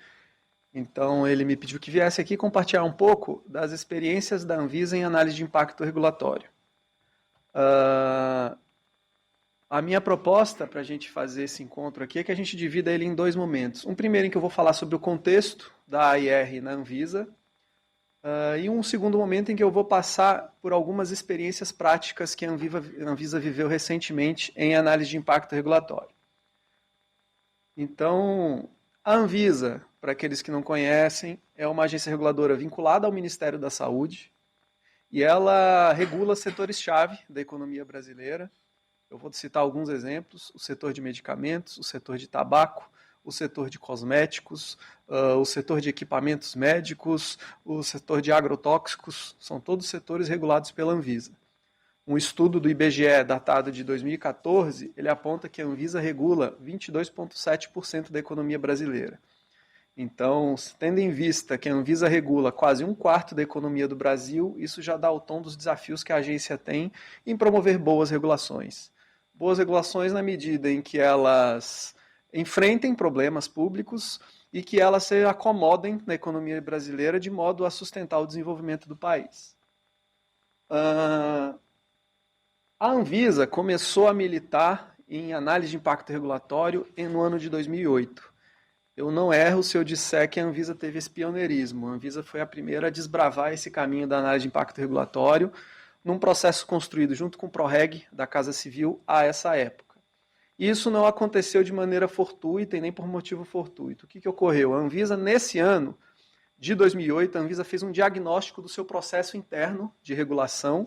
Então, ele me pediu que viesse aqui compartilhar um pouco das experiências da Anvisa em análise de impacto regulatório. A minha proposta para a gente fazer esse encontro aqui é que a gente divida ele em dois momentos. Um primeiro em que eu vou falar sobre o contexto da AIR na Anvisa, e um segundo momento em que eu vou passar por algumas experiências práticas que a Anvisa viveu recentemente em análise de impacto regulatório. Então, a Anvisa, para aqueles que não conhecem, é uma agência reguladora vinculada ao Ministério da Saúde e ela regula setores-chave da economia brasileira. Eu vou citar alguns exemplos: o setor de medicamentos, o setor de tabaco, o setor de cosméticos, o setor de equipamentos médicos, o setor de agrotóxicos, são todos setores regulados pela Anvisa. Um estudo do IBGE datado de 2014, ele aponta que a Anvisa regula 22,7% da economia brasileira. Então, tendo em vista que a Anvisa regula quase 1/4 da economia do Brasil, isso já dá o tom dos desafios que a agência tem em promover boas regulações. Boas regulações na medida em que elas enfrentem problemas públicos e que elas se acomodem na economia brasileira de modo a sustentar o desenvolvimento do país. A Anvisa começou a militar em análise de impacto regulatório no ano de 2008. Eu não erro se eu disser que a Anvisa teve esse pioneirismo. A Anvisa foi a primeira a desbravar esse caminho da análise de impacto regulatório num processo construído junto com o PROREG da Casa Civil a essa época. Isso não aconteceu de maneira fortuita e nem por motivo fortuito. O que ocorreu? A Anvisa, nesse ano de 2008, a Anvisa fez um diagnóstico do seu processo interno de regulação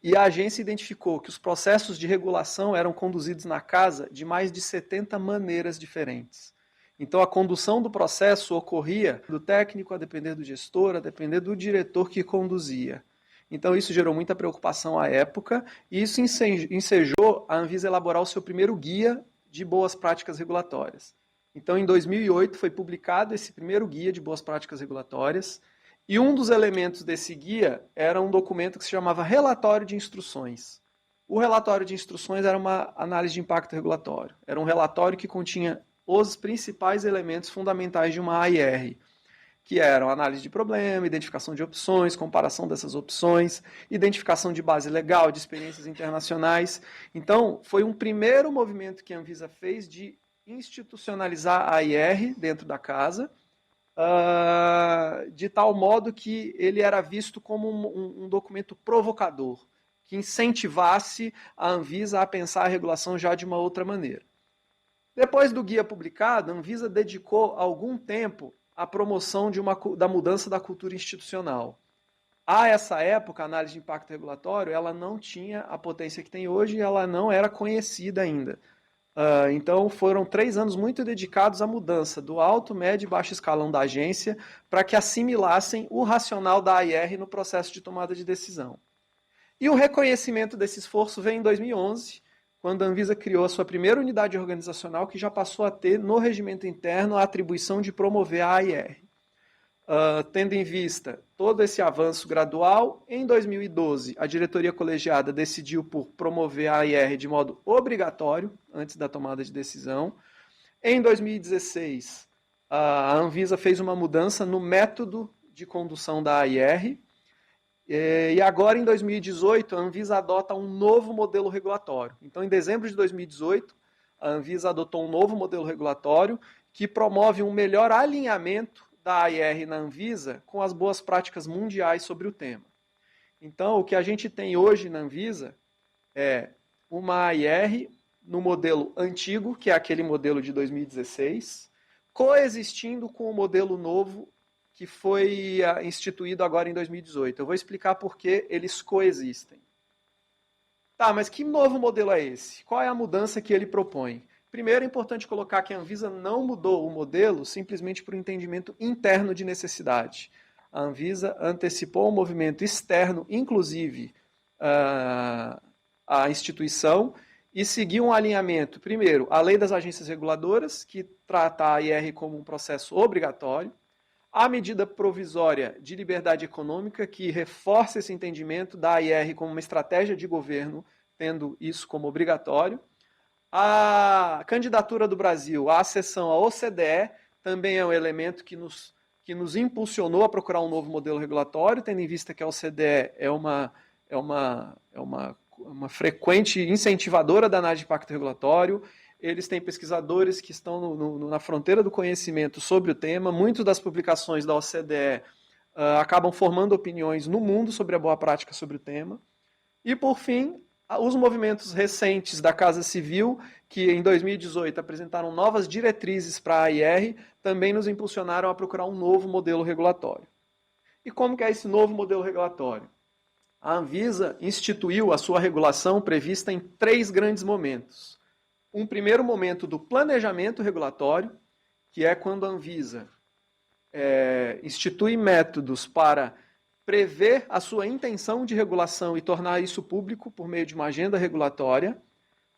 e a agência identificou que os processos de regulação eram conduzidos na casa de mais de 70 maneiras diferentes. Então, a condução do processo ocorria do técnico, a depender do gestor, a depender do diretor que conduzia. Então, isso gerou muita preocupação à época e isso ensejou a Anvisa elaborar o seu primeiro guia de boas práticas regulatórias. Então, em 2008, foi publicado esse primeiro guia de boas práticas regulatórias e um dos elementos desse guia era um documento que se chamava Relatório de Instruções. O relatório de instruções era uma análise de impacto regulatório. Era um relatório que continha os principais elementos fundamentais de uma AIR, que eram análise de problema, identificação de opções, comparação dessas opções, identificação de base legal, de experiências internacionais. Então, foi um primeiro movimento que a Anvisa fez de institucionalizar a AIR dentro da casa, de tal modo que ele era visto como um documento provocador, que incentivasse a Anvisa a pensar a regulação já de uma outra maneira. Depois do guia publicado, a Anvisa dedicou algum tempo à promoção da mudança da cultura institucional. A essa época, a análise de impacto regulatório ela não tinha a potência que tem hoje e ela não era conhecida ainda. Então, foram 3 anos muito dedicados à mudança do alto, médio e baixo escalão da agência para que assimilassem o racional da AIR no processo de tomada de decisão. E o reconhecimento desse esforço vem em 2011, quando a Anvisa criou a sua primeira unidade organizacional, que já passou a ter no regimento interno a atribuição de promover a AIR. Tendo em vista todo esse avanço gradual, em 2012 a diretoria colegiada decidiu por promover a AIR de modo obrigatório, antes da tomada de decisão. Em 2016, a Anvisa fez uma mudança no método de condução da AIR, e agora, em 2018, a Anvisa adota um novo modelo regulatório. Então, em dezembro de 2018, a Anvisa adotou um novo modelo regulatório que promove um melhor alinhamento da AIR na Anvisa com as boas práticas mundiais sobre o tema. Então, o que a gente tem hoje na Anvisa é uma AIR no modelo antigo, que é aquele modelo de 2016, coexistindo com o modelo novo que foi instituído agora em 2018. Eu vou explicar por que eles coexistem. Tá, mas que novo modelo é esse? Qual é a mudança que ele propõe? Primeiro, é importante colocar que a Anvisa não mudou o modelo simplesmente por um entendimento interno de necessidade. A Anvisa antecipou um movimento externo, inclusive a instituição, e seguiu um alinhamento, primeiro, a lei das agências reguladoras, que trata a AIR como um processo obrigatório, a medida provisória de liberdade econômica, que reforça esse entendimento da AIR como uma estratégia de governo, tendo isso como obrigatório. A candidatura do Brasil à acessão à OCDE também é um elemento que nos impulsionou a procurar um novo modelo regulatório, tendo em vista que a OCDE é uma frequente incentivadora da análise de impacto regulatório. Eles têm pesquisadores que estão na fronteira do conhecimento sobre o tema. Muitas das publicações da OCDE acabam formando opiniões no mundo sobre a boa prática sobre o tema. E, por fim, os movimentos recentes da Casa Civil, que em 2018 apresentaram novas diretrizes para a AIR, também nos impulsionaram a procurar um novo modelo regulatório. E como que é esse novo modelo regulatório? A Anvisa instituiu a sua regulação prevista em 3 grandes momentos. Um primeiro momento do planejamento regulatório, que é quando a Anvisa institui métodos para prever a sua intenção de regulação e tornar isso público por meio de uma agenda regulatória.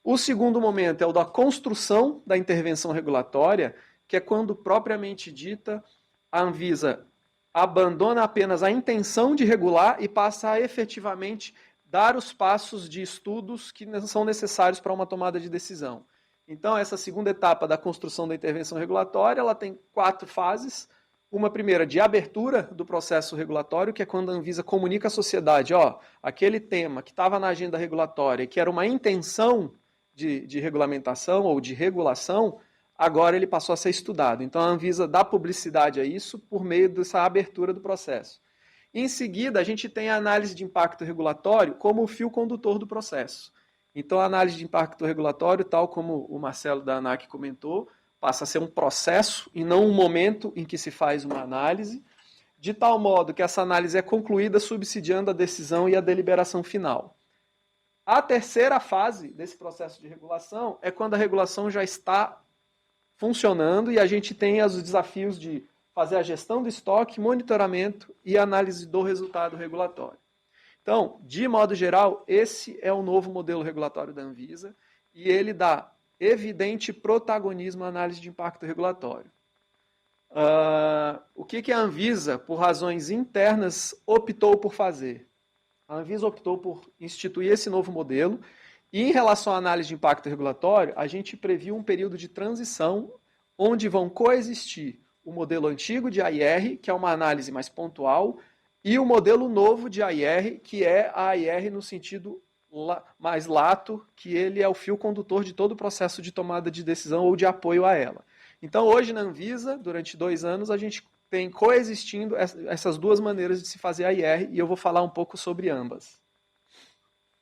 O segundo momento é o da construção da intervenção regulatória, que é quando, propriamente dita, a Anvisa abandona apenas a intenção de regular e passa a efetivamente dar os passos de estudos que são necessários para uma tomada de decisão. Então, essa segunda etapa da construção da intervenção regulatória, ela tem 4 fases. Uma primeira de abertura do processo regulatório, que é quando a Anvisa comunica à sociedade, aquele tema que estava na agenda regulatória, que era uma intenção de regulamentação ou de regulação, agora ele passou a ser estudado. Então, a Anvisa dá publicidade a isso por meio dessa abertura do processo. Em seguida, a gente tem a análise de impacto regulatório como o fio condutor do processo. Então, a análise de impacto regulatório, tal como o Marcelo da ANAC comentou, passa a ser um processo e não um momento em que se faz uma análise, de tal modo que essa análise é concluída subsidiando a decisão e a deliberação final. A terceira fase desse processo de regulação é quando a regulação já está funcionando e a gente tem os desafios de fazer a gestão do estoque, monitoramento e análise do resultado regulatório. Então, de modo geral, esse é o novo modelo regulatório da Anvisa e ele dá evidente protagonismo à análise de impacto regulatório. O que a Anvisa, por razões internas, optou por fazer? A Anvisa optou por instituir esse novo modelo e, em relação à análise de impacto regulatório, a gente previu um período de transição onde vão coexistir o modelo antigo de AIR, que é uma análise mais pontual, e o modelo novo de AIR, que é a AIR no sentido mais lato, que ele é o fio condutor de todo o processo de tomada de decisão ou de apoio a ela. Então, hoje na Anvisa, durante 2 anos, a gente tem coexistindo essas 2 maneiras de se fazer AIR, e eu vou falar um pouco sobre ambas.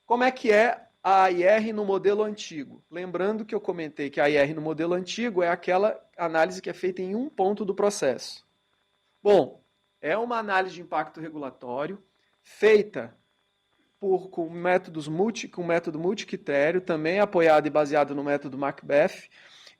Como é que é a AIR no modelo antigo? Lembrando que eu comentei que a AIR no modelo antigo é aquela análise que é feita em um ponto do processo. Bom, é uma análise de impacto regulatório feita com método multicritério, também apoiado e baseado no método Macbeth,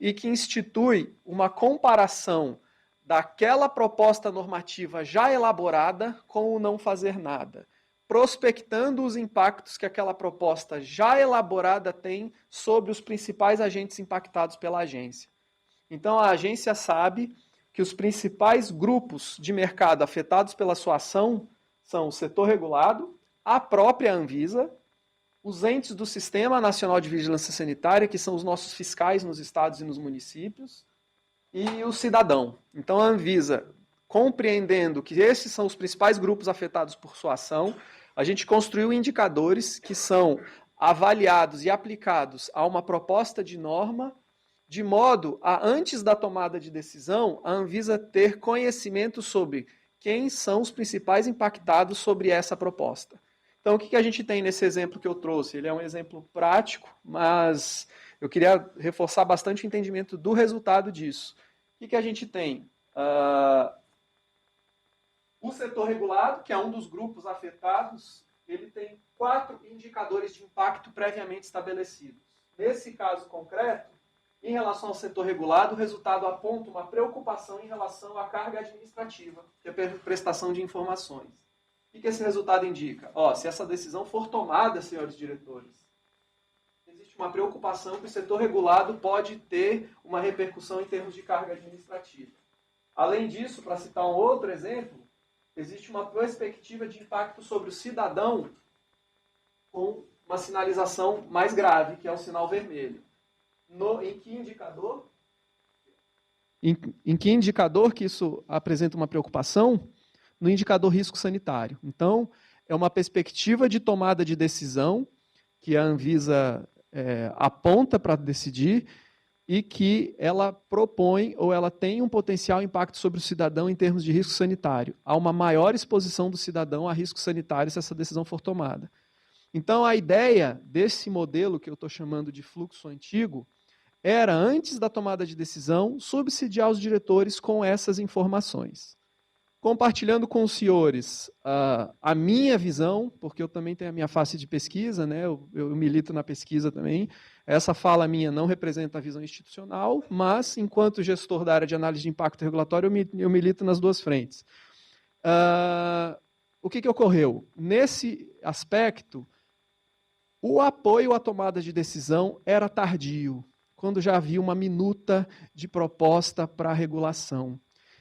e que institui uma comparação daquela proposta normativa já elaborada com o não fazer nada, prospectando os impactos que aquela proposta já elaborada tem sobre os principais agentes impactados pela agência. Então, a agência sabe que os principais grupos de mercado afetados pela sua ação são o setor regulado, a própria Anvisa, os entes do Sistema Nacional de Vigilância Sanitária, que são os nossos fiscais nos estados e nos municípios, e o cidadão. Então, a Anvisa, compreendendo que esses são os principais grupos afetados por sua ação, a gente construiu indicadores que são avaliados e aplicados a uma proposta de norma, de modo a, antes da tomada de decisão, a Anvisa ter conhecimento sobre quem são os principais impactados sobre essa proposta. Então, o que a gente tem nesse exemplo que eu trouxe? Ele é um exemplo prático, mas eu queria reforçar bastante o entendimento do resultado disso. O que a gente tem? O setor regulado, que é um dos grupos afetados, ele tem 4 indicadores de impacto previamente estabelecidos. Nesse caso concreto, em relação ao setor regulado, o resultado aponta uma preocupação em relação à carga administrativa, que é a prestação de informações. O que esse resultado indica? Se essa decisão for tomada, senhores diretores, existe uma preocupação que o setor regulado pode ter uma repercussão em termos de carga administrativa. Além disso, para citar um outro exemplo, existe uma perspectiva de impacto sobre o cidadão com uma sinalização mais grave, que é o sinal vermelho. Em que indicador? Em que indicador que isso apresenta uma preocupação? No indicador risco sanitário. Então, é uma perspectiva de tomada de decisão que a Anvisa aponta para decidir e que ela propõe ou ela tem um potencial impacto sobre o cidadão em termos de risco sanitário. Há uma maior exposição do cidadão a risco sanitário se essa decisão for tomada. Então, a ideia desse modelo que eu estou chamando de fluxo antigo era, antes da tomada de decisão, subsidiar os diretores com essas informações. Compartilhando com os senhores a minha visão, porque eu também tenho a minha face de pesquisa, né? Eu milito na pesquisa também. Essa fala minha não representa a visão institucional, mas, enquanto gestor da área de análise de impacto regulatório, eu milito nas duas frentes. O que ocorreu? Nesse aspecto, o apoio à tomada de decisão era tardio, quando já havia uma minuta de proposta para regulação.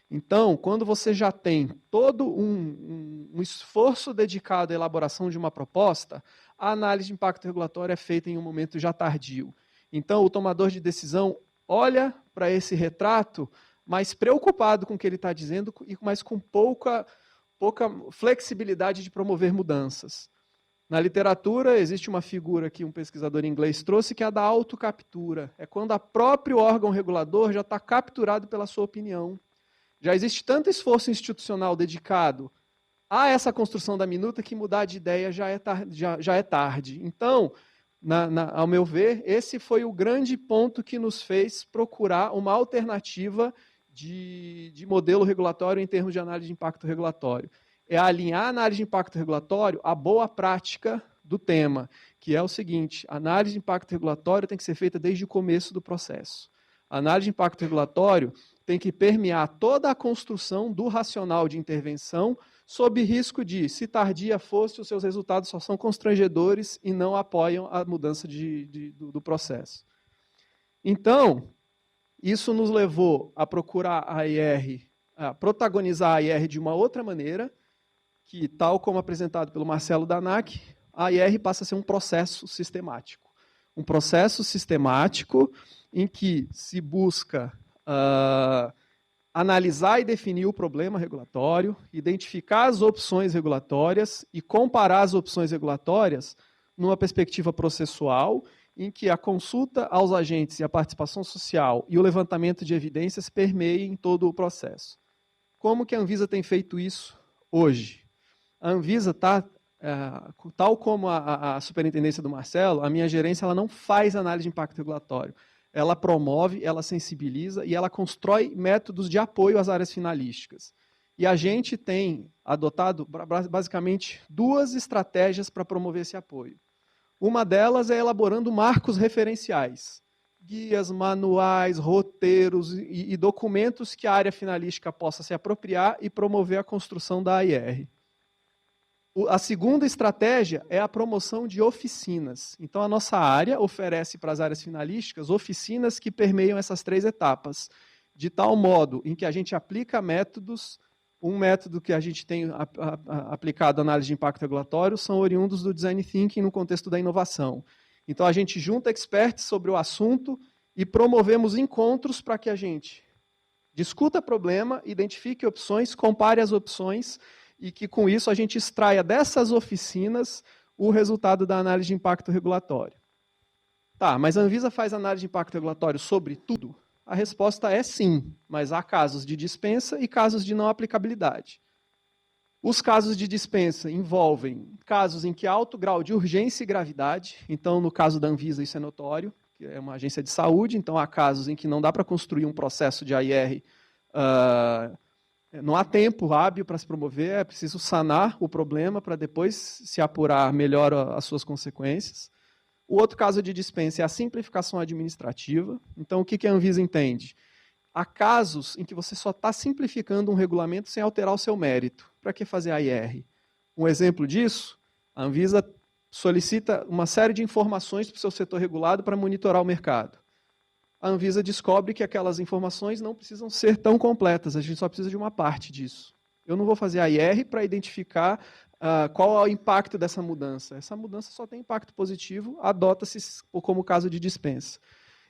Então, quando você já tem todo um esforço dedicado à elaboração de uma proposta, a análise de impacto regulatório é feita em um momento já tardio. Então, o tomador de decisão olha para esse retrato mais preocupado com o que ele está dizendo, mas com pouca flexibilidade de promover mudanças. Na literatura, existe uma figura que um pesquisador inglês trouxe, que é a da autocaptura. É quando o próprio órgão regulador já está capturado pela sua opinião. Já existe tanto esforço institucional dedicado a essa construção da minuta que mudar de ideia já é tarde. Então, ao meu ver, esse foi o grande ponto que nos fez procurar uma alternativa de modelo regulatório em termos de análise de impacto regulatório. É alinhar a análise de impacto regulatório à boa prática do tema, que é o seguinte: a análise de impacto regulatório tem que ser feita desde o começo do processo. A análise de impacto regulatório tem que permear toda a construção do racional de intervenção, sob risco de, se tardia fosse, os seus resultados só são constrangedores e não apoiam a mudança do processo. Então, isso nos levou a procurar a protagonizar a IR de uma outra maneira, que, tal como apresentado pelo Marcelo Danac, a IR passa a ser um processo sistemático. Um processo sistemático em que se busca analisar e definir o problema regulatório, identificar as opções regulatórias e comparar as opções regulatórias numa perspectiva processual, em que a consulta aos agentes e a participação social e o levantamento de evidências permeiem todo o processo. Como que a Anvisa tem feito isso hoje? A Anvisa está, tal como a superintendência do Marcelo, a minha gerência ela não faz análise de impacto regulatório. Ela promove, ela sensibiliza e ela constrói métodos de apoio às áreas finalísticas. E a gente tem adotado basicamente 2 estratégias para promover esse apoio. Uma delas é elaborando marcos referenciais, guias, manuais, roteiros e documentos que a área finalística possa se apropriar e promover a construção da AIR. A segunda estratégia é a promoção de oficinas. Então, a nossa área oferece para as áreas finalísticas oficinas que permeiam essas 3 etapas, de tal modo em que a gente aplica métodos. Um método que a gente tem aplicado à análise de impacto regulatório são oriundos do Design Thinking no contexto da inovação. Então, a gente junta experts sobre o assunto e promovemos encontros para que a gente discuta problema, identifique opções, compare as opções e que, com isso, a gente extraia dessas oficinas o resultado da análise de impacto regulatório. Tá, mas a Anvisa faz análise de impacto regulatório sobre tudo? A resposta é sim, mas há casos de dispensa e casos de não aplicabilidade. Os casos de dispensa envolvem casos em que há alto grau de urgência e gravidade. Então, no caso da Anvisa, isso é notório, que é uma agência de saúde. Então, há casos em que não dá para construir um processo de AIR, não há tempo hábil para se promover, é preciso sanar o problema para depois se apurar melhor as suas consequências. O outro caso de dispensa é a simplificação administrativa. Então, o que a Anvisa entende? Há casos em que você só está simplificando um regulamento sem alterar o seu mérito. Para que fazer AIR? Um exemplo disso, a Anvisa solicita uma série de informações para o seu setor regulado para monitorar o mercado. A Anvisa descobre que aquelas informações não precisam ser tão completas, a gente só precisa de uma parte disso. Eu não vou fazer AIR para identificar qual é o impacto dessa mudança. Essa mudança só tem impacto positivo, adota-se como caso de dispensa.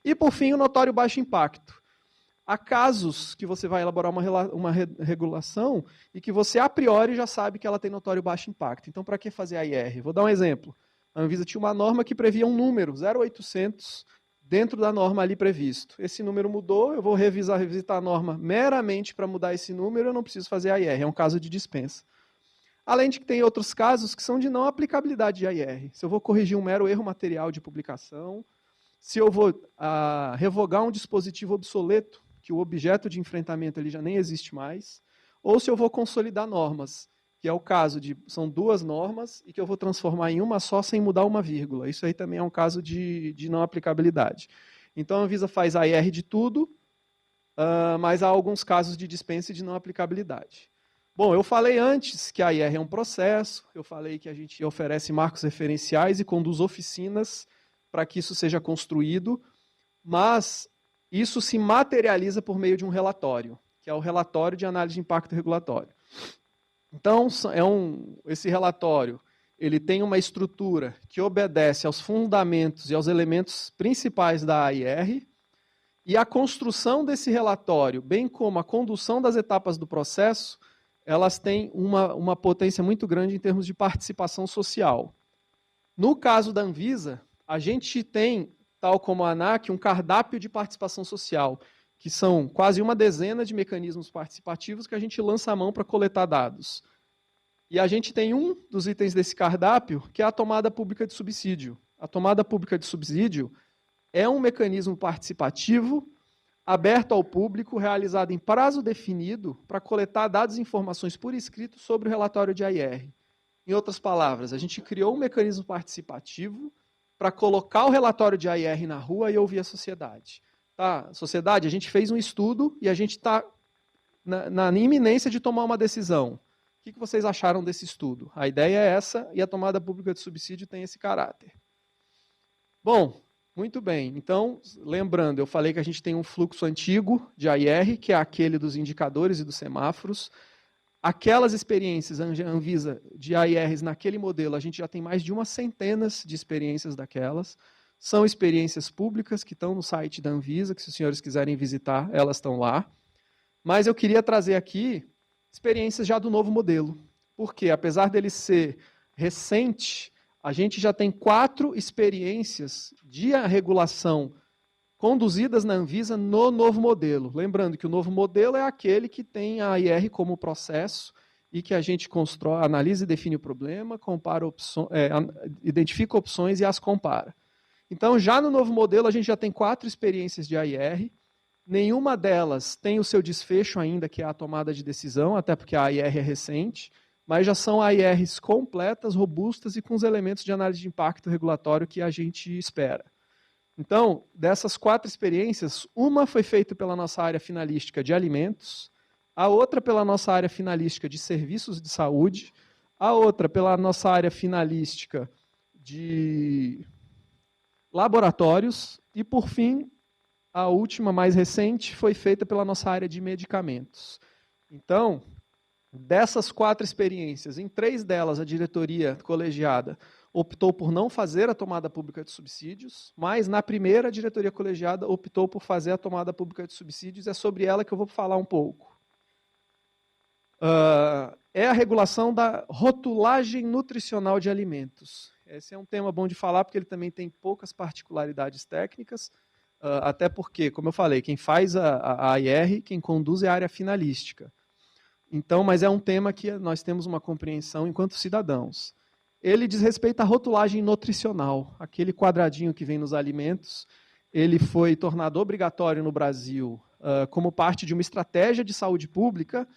E, por fim, o notório baixo impacto. Há casos que você vai elaborar uma regulação e que você, a priori, já sabe que ela tem notório baixo impacto. Então, para que fazer AIR? Vou dar um exemplo. A Anvisa tinha uma norma que previa um número, 0,800, dentro da norma ali previsto. Esse número mudou, eu vou revisitar a norma meramente para mudar esse número, eu não preciso fazer AIR, é um caso de dispensa. Além de que tem outros casos que são de não aplicabilidade de AIR. Se eu vou corrigir um mero erro material de publicação, se eu vou revogar um dispositivo obsoleto, que o objeto de enfrentamento ele já nem existe mais, ou se eu vou consolidar normas, que é o caso de são 2 normas e que eu vou transformar em uma só sem mudar uma vírgula. Isso aí também é um caso de não aplicabilidade. Então a Anvisa faz AIR de tudo, mas há alguns casos de dispensa e de não aplicabilidade. Bom, eu falei antes que a AIR é um processo, eu falei que a gente oferece marcos referenciais e conduz oficinas para que isso seja construído, mas isso se materializa por meio de um relatório, que é o relatório de análise de impacto regulatório. Então, esse relatório ele tem uma estrutura que obedece aos fundamentos e aos elementos principais da AIR, e a construção desse relatório, bem como a condução das etapas do processo, elas têm uma potência muito grande em termos de participação social. No caso da Anvisa, a gente tem, tal como a ANAC, um cardápio de participação social, que são quase uma dezena de mecanismos participativos que a gente lança a mão para coletar dados. E a gente tem um dos itens desse cardápio, que é a tomada pública de subsídio. A tomada pública de subsídio é um mecanismo participativo aberto ao público, realizado em prazo definido para coletar dados e informações por escrito sobre o relatório de AIR. Em outras palavras, a gente criou um mecanismo participativo para colocar o relatório de AIR na rua e ouvir a sociedade. Tá? Sociedade, a gente fez um estudo e a gente está na iminência de tomar uma decisão. O que vocês acharam desse estudo? A ideia é essa e a tomada pública de subsídio tem esse caráter. Bom, muito bem. Então, lembrando, eu falei que a gente tem um fluxo antigo de AIR, que é aquele dos indicadores e dos semáforos. Aquelas experiências, a Anvisa, de AIRs naquele modelo, a gente já tem mais de uma centena de experiências daquelas. São experiências públicas que estão no site da Anvisa, que se os senhores quiserem visitar, elas estão lá. Mas eu queria trazer aqui experiências já do novo modelo. Porque, apesar dele ser recente, a gente já tem 4 experiências de regulação conduzidas na Anvisa no novo modelo. Lembrando que o novo modelo é aquele que tem a AIR como processo e que a gente constrói, analisa e define o problema, identifica opções e as compara. Então, já no novo modelo, a gente já tem 4 experiências de AIR. Nenhuma delas tem o seu desfecho ainda, que é a tomada de decisão, até porque a AIR é recente, mas já são AIRs completas, robustas e com os elementos de análise de impacto regulatório que a gente espera. Então, dessas 4 experiências, uma foi feita pela nossa área finalística de alimentos, a outra pela nossa área finalística de serviços de saúde, a outra pela nossa área finalística de laboratórios e, por fim, a última, mais recente, foi feita pela nossa área de medicamentos. Então, dessas 4 experiências, em 3 delas a diretoria colegiada optou por não fazer a tomada pública de subsídios, mas na primeira a diretoria colegiada optou por fazer a tomada pública de subsídios, é sobre ela que eu vou falar um pouco. É a regulação da rotulagem nutricional de alimentos. Esse é um tema bom de falar, porque ele também tem poucas particularidades técnicas, até porque, como eu falei, quem faz a AIR, quem conduz é a área finalística. Então, mas é um tema que nós temos uma compreensão enquanto cidadãos. Ele diz respeito à rotulagem nutricional, aquele quadradinho que vem nos alimentos. Ele foi tornado obrigatório no Brasil como parte de uma estratégia de saúde pública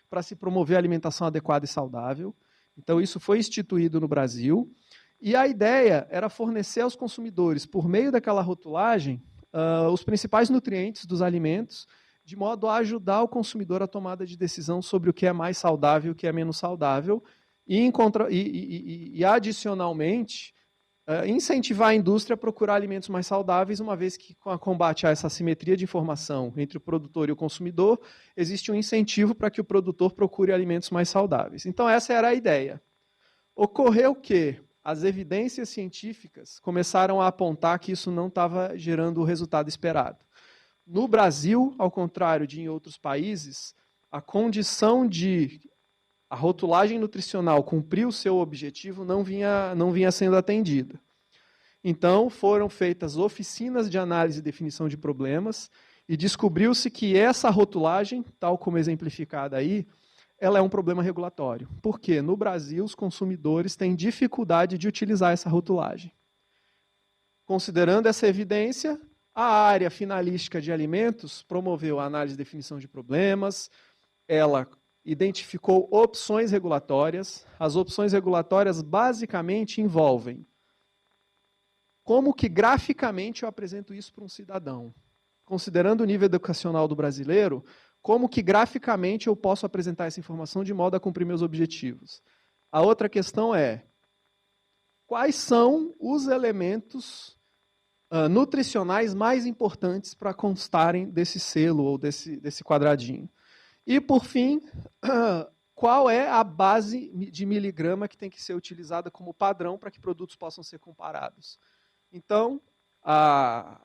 para se promover a alimentação adequada e saudável. Então, isso foi instituído no Brasil. E a ideia era fornecer aos consumidores, por meio daquela rotulagem, os principais nutrientes dos alimentos, de modo a ajudar o consumidor a tomada de decisão sobre o que é mais saudável e o que é menos saudável, e adicionalmente, incentivar a indústria a procurar alimentos mais saudáveis, uma vez que, com a combate a essa assimetria de informação entre o produtor e o consumidor, existe um incentivo para que o produtor procure alimentos mais saudáveis. Então, essa era a ideia. Ocorreu que as evidências científicas começaram a apontar que isso não estava gerando o resultado esperado. No Brasil, ao contrário de em outros países, a condição de a rotulagem nutricional cumprir o seu objetivo não vinha sendo atendida. Então, foram feitas oficinas de análise e definição de problemas e descobriu-se que essa rotulagem, tal como exemplificada aí, ela é um problema regulatório. Porque no Brasil, os consumidores têm dificuldade de utilizar essa rotulagem. Considerando essa evidência, a área finalística de alimentos promoveu a análise e definição de problemas, ela identificou opções regulatórias. As opções regulatórias basicamente envolvem como que graficamente eu apresento isso para um cidadão. Considerando o nível educacional do brasileiro, como que graficamente eu posso apresentar essa informação de modo a cumprir meus objetivos. A outra questão é, quais são os elementos nutricionais mais importantes para constarem desse selo ou desse quadradinho. E, por fim, qual é a base de miligrama que tem que ser utilizada como padrão para que produtos possam ser comparados. Então, a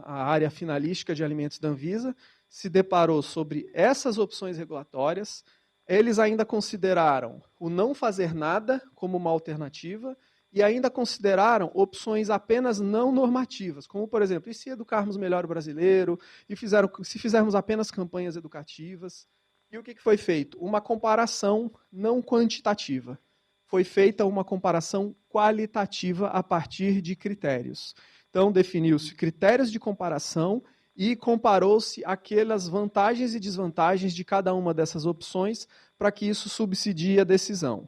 área finalística de alimentos da Anvisa se deparou sobre essas opções regulatórias. Eles ainda consideraram o não fazer nada como uma alternativa e ainda consideraram opções apenas não normativas, como, por exemplo, e se educarmos melhor o brasileiro, e se fizermos apenas campanhas educativas. E o que foi feito? Uma comparação não quantitativa. Foi feita uma comparação qualitativa a partir de critérios. Então, definiu-se critérios de comparação e comparou-se aquelas vantagens e desvantagens de cada uma dessas opções para que isso subsidie a decisão.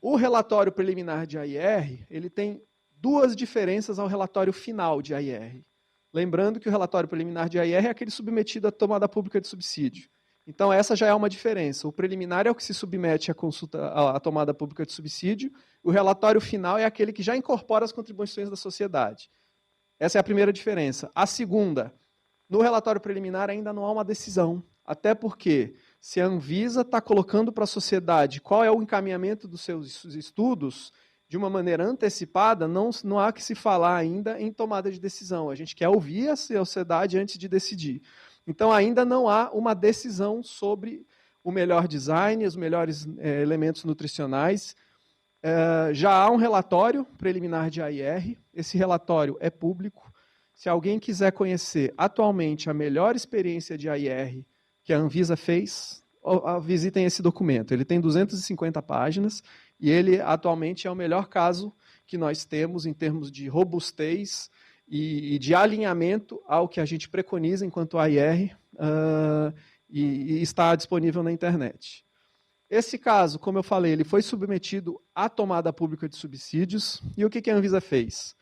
O relatório preliminar de AIR, ele tem 2 diferenças ao relatório final de AIR. Lembrando que o relatório preliminar de AIR é aquele submetido à tomada pública de subsídio. Então, essa já é uma diferença. O preliminar é o que se submete à tomada pública de subsídio, o relatório final é aquele que já incorpora as contribuições da sociedade. Essa é a primeira diferença. A segunda, no relatório preliminar ainda não há uma decisão, até porque se a Anvisa está colocando para a sociedade qual é o encaminhamento dos seus estudos, de uma maneira antecipada, não há que se falar ainda em tomada de decisão. A gente quer ouvir a sociedade antes de decidir. Então, ainda não há uma decisão sobre o melhor design, os melhores elementos nutricionais. Já há um relatório preliminar de AIR, esse relatório é público. Se alguém quiser conhecer atualmente a melhor experiência de AIR que a Anvisa fez, visitem esse documento. Ele tem 250 páginas e ele atualmente é o melhor caso que nós temos em termos de robustez e de alinhamento ao que a gente preconiza enquanto AIR e está disponível na internet. Esse caso, como eu falei, ele foi submetido à tomada pública de subsídios, e o que a Anvisa fez?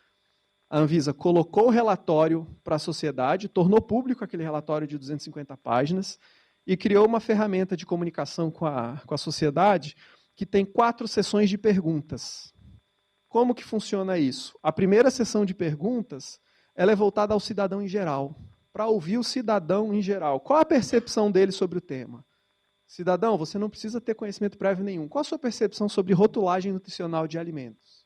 A Anvisa colocou o relatório para a sociedade, tornou público aquele relatório de 250 páginas e criou uma ferramenta de comunicação com a sociedade que tem 4 sessões de perguntas. Como que funciona isso? A primeira sessão de perguntas ela é voltada ao cidadão em geral, para ouvir o cidadão em geral. Qual a percepção dele sobre o tema? Cidadão, você não precisa ter conhecimento prévio nenhum. Qual a sua percepção sobre rotulagem nutricional de alimentos?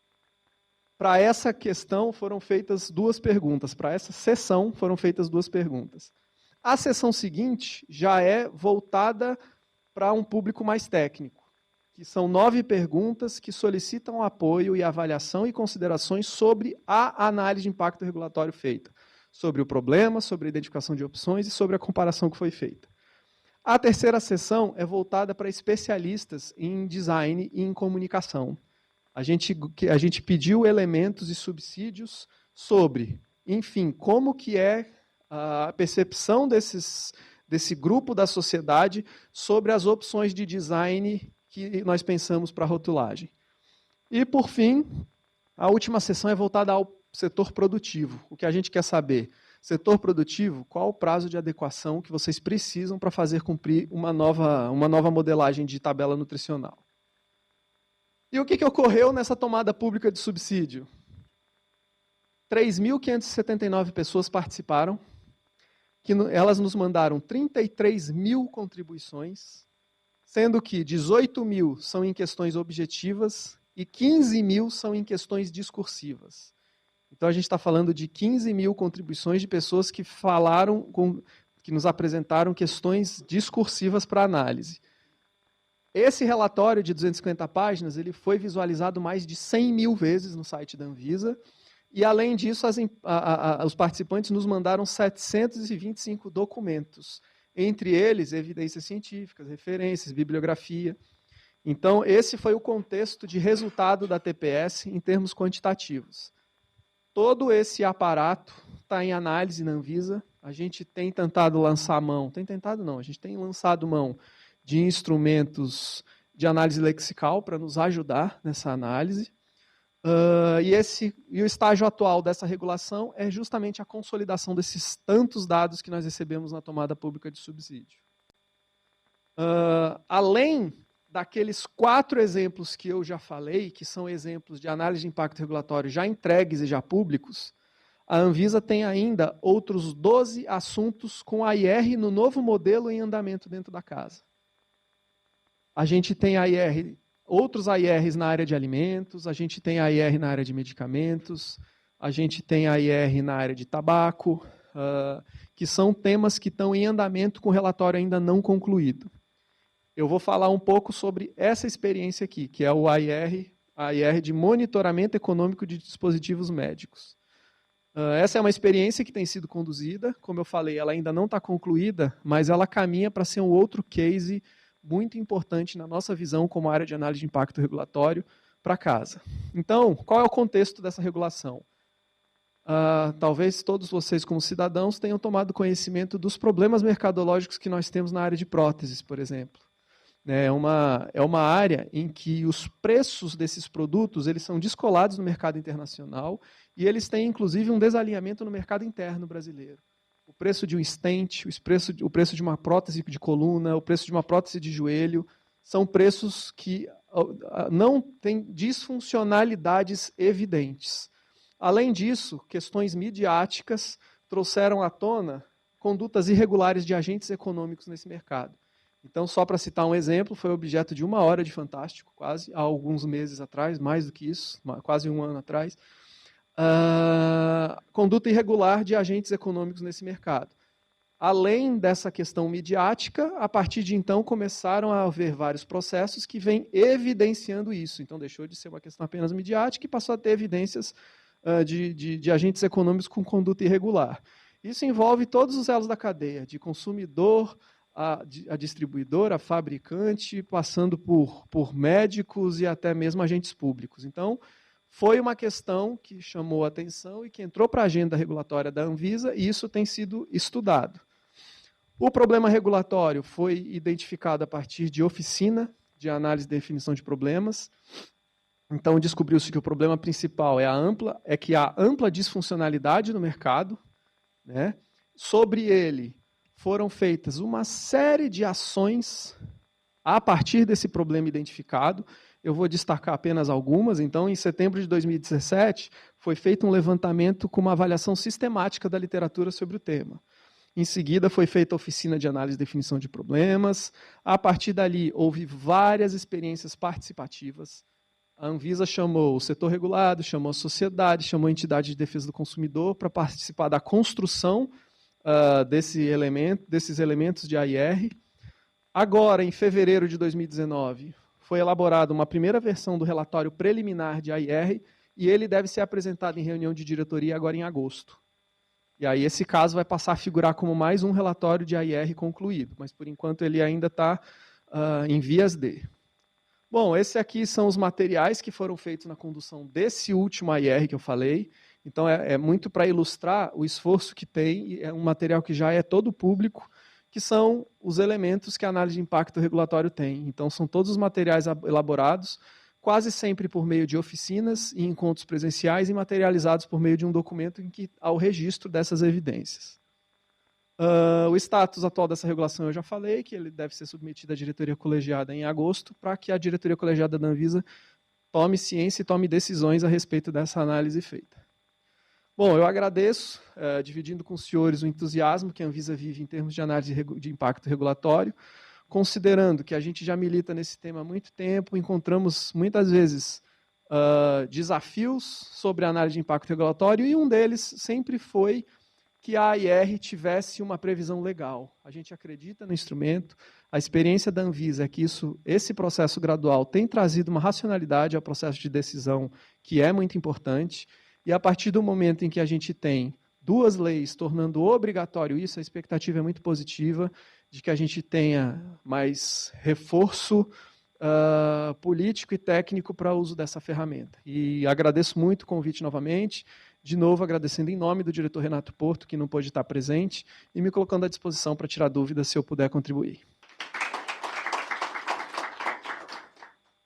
Para essa questão foram feitas 2 perguntas. Para essa sessão foram feitas 2 perguntas. A sessão seguinte já é voltada para um público mais técnico, que são 9 perguntas que solicitam apoio e avaliação e considerações sobre a análise de impacto regulatório feita, sobre o problema, sobre a identificação de opções e sobre a comparação que foi feita. A terceira sessão é voltada para especialistas em design e em comunicação. A gente pediu elementos e subsídios sobre, enfim, como que é a percepção desse grupo da sociedade sobre as opções de design que nós pensamos para a rotulagem. E, por fim, a última sessão é voltada ao setor produtivo. O que a gente quer saber? Setor produtivo, qual o prazo de adequação que vocês precisam para fazer cumprir uma nova modelagem de tabela nutricional? E o que ocorreu nessa tomada pública de subsídio? 3.579 pessoas participaram, elas nos mandaram 33 mil contribuições, sendo que 18 mil são em questões objetivas e 15 mil são em questões discursivas. Então, a gente está falando de 15 mil contribuições de pessoas que que nos apresentaram questões discursivas para análise. Esse relatório de 250 páginas ele foi visualizado mais de 100 mil vezes no site da Anvisa, e, além disso, os participantes nos mandaram 725 documentos, entre eles evidências científicas, referências, bibliografia. Então, esse foi o contexto de resultado da TPS em termos quantitativos. Todo esse aparato está em análise na Anvisa. A gente tem tentado lançar mão, a gente tem lançado mão de instrumentos de análise lexical para nos ajudar nessa análise. E o estágio atual dessa regulação é justamente a consolidação desses tantos dados que nós recebemos na tomada pública de subsídio. Além daqueles 4 exemplos que eu já falei, que são exemplos de análise de impacto regulatório já entregues e já públicos, a Anvisa tem ainda outros 12 assuntos com AIR no novo modelo em andamento dentro da casa. A gente tem outros AIRs na área de alimentos, a gente tem AIR na área de medicamentos, a gente tem AIR na área de tabaco, que são temas que estão em andamento com o relatório ainda não concluído. Eu vou falar um pouco sobre essa experiência aqui, que é o AIR de monitoramento econômico de dispositivos médicos. Essa é uma experiência que tem sido conduzida, como eu falei, ela ainda não está concluída, mas ela caminha para ser um outro case muito importante na nossa visão como área de análise de impacto regulatório para casa. Então, qual é o contexto dessa regulação? Talvez todos vocês, como cidadãos, tenham tomado conhecimento dos problemas mercadológicos que nós temos na área de próteses, por exemplo. É uma área em que os preços desses produtos eles são descolados no mercado internacional e eles têm, inclusive, um desalinhamento no mercado interno brasileiro. O preço de um stent, o preço de uma prótese de coluna, o preço de uma prótese de joelho, são preços que não têm disfuncionalidades evidentes. Além disso, questões midiáticas trouxeram à tona condutas irregulares de agentes econômicos nesse mercado. Então, só para citar um exemplo, foi objeto de 1 hora de Fantástico, quase, há alguns meses atrás, mais do que isso, quase 1 ano atrás, conduta irregular de agentes econômicos nesse mercado. Além dessa questão midiática, a partir de então começaram a haver vários processos que vêm evidenciando isso. Então, deixou de ser uma questão apenas midiática e passou a ter evidências de agentes econômicos com conduta irregular. Isso envolve todos os elos da cadeia, de consumidor, a distribuidora, a fabricante, passando por médicos e até mesmo agentes públicos. Então, foi uma questão que chamou a atenção e que entrou para a agenda regulatória da Anvisa, e isso tem sido estudado. O problema regulatório foi identificado a partir de oficina de análise e definição de problemas. Então, descobriu-se que o problema principal é que há ampla disfuncionalidade no mercado, né? Sobre ele foram feitas uma série de ações a partir desse problema identificado. Eu vou destacar apenas algumas. Então, em setembro de 2017, foi feito um levantamento com uma avaliação sistemática da literatura sobre o tema. Em seguida, foi feita a oficina de análise e definição de problemas. A partir dali, houve várias experiências participativas. A Anvisa chamou o setor regulado, chamou a sociedade, chamou a entidade de defesa do consumidor para participar da construção desses elementos de AIR. Agora, em fevereiro de 2019, foi elaborada uma primeira versão do relatório preliminar de AIR e ele deve ser apresentado em reunião de diretoria agora em agosto. E aí esse caso vai passar a figurar como mais um relatório de AIR concluído, mas por enquanto ele ainda está em vias de. Bom, esses aqui são os materiais que foram feitos na condução desse último AIR que eu falei. Então é muito para ilustrar o esforço que tem, e é um material que já é todo público, que são os elementos que a análise de impacto regulatório tem. Então são todos os materiais elaborados, quase sempre por meio de oficinas e encontros presenciais e materializados por meio de um documento em que há o registro dessas evidências. O status atual dessa regulação eu já falei, que ele deve ser submetido à diretoria colegiada em agosto, para que a diretoria colegiada da Anvisa tome ciência e tome decisões a respeito dessa análise feita. Bom, eu agradeço, dividindo com os senhores o entusiasmo que a Anvisa vive em termos de análise de impacto regulatório, considerando que a gente já milita nesse tema há muito tempo, encontramos muitas vezes desafios sobre a análise de impacto regulatório, e um deles sempre foi que a AIR tivesse uma previsão legal. A gente acredita no instrumento, a experiência da Anvisa é que esse processo gradual tem trazido uma racionalidade ao processo de decisão que é muito importante, e a partir do momento em que a gente tem duas leis tornando obrigatório isso, a expectativa é muito positiva de que a gente tenha mais reforço político e técnico para o uso dessa ferramenta. E agradeço muito o convite novamente, de novo agradecendo em nome do diretor Renato Porto, que não pôde estar presente, e me colocando à disposição para tirar dúvidas se eu puder contribuir.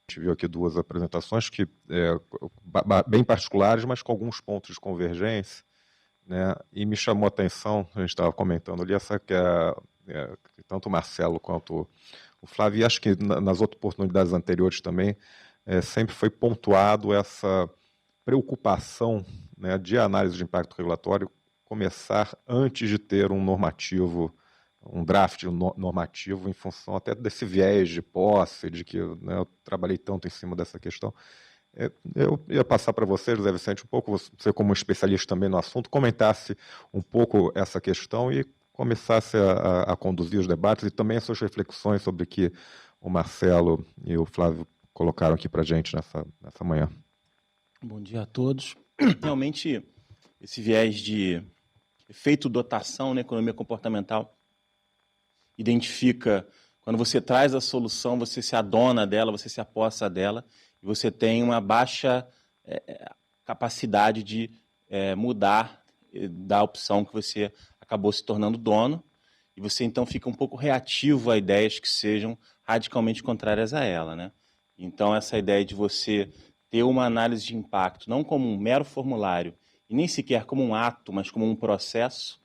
A gente viu aqui duas apresentações que bem particulares, mas com alguns pontos de convergência, né? E me chamou a atenção, a gente estava comentando ali, essa que tanto o Marcelo quanto o Flávio, e acho que nas outras oportunidades anteriores também, sempre foi pontuado essa preocupação, né, de análise de impacto regulatório começar antes de ter um normativo, um draft normativo, em função até desse viés de posse, de que, né, eu trabalhei tanto em cima dessa questão. Eu ia passar para você, José Vicente, um pouco, você como especialista também no assunto, comentasse um pouco essa questão e começasse a conduzir os debates e também as suas reflexões sobre o que o Marcelo e o Flávio colocaram aqui para a gente nessa manhã. Bom dia a todos. Realmente, esse viés de efeito dotação na economia comportamental identifica, quando você traz a solução, você se adona dela, você se apossa dela, e você tem uma baixa capacidade de mudar da opção que você acabou se tornando dono, e você então fica um pouco reativo a ideias que sejam radicalmente contrárias a ela, né? Então, essa ideia de você ter uma análise de impacto, não como um mero formulário, e nem sequer como um ato, mas como um processo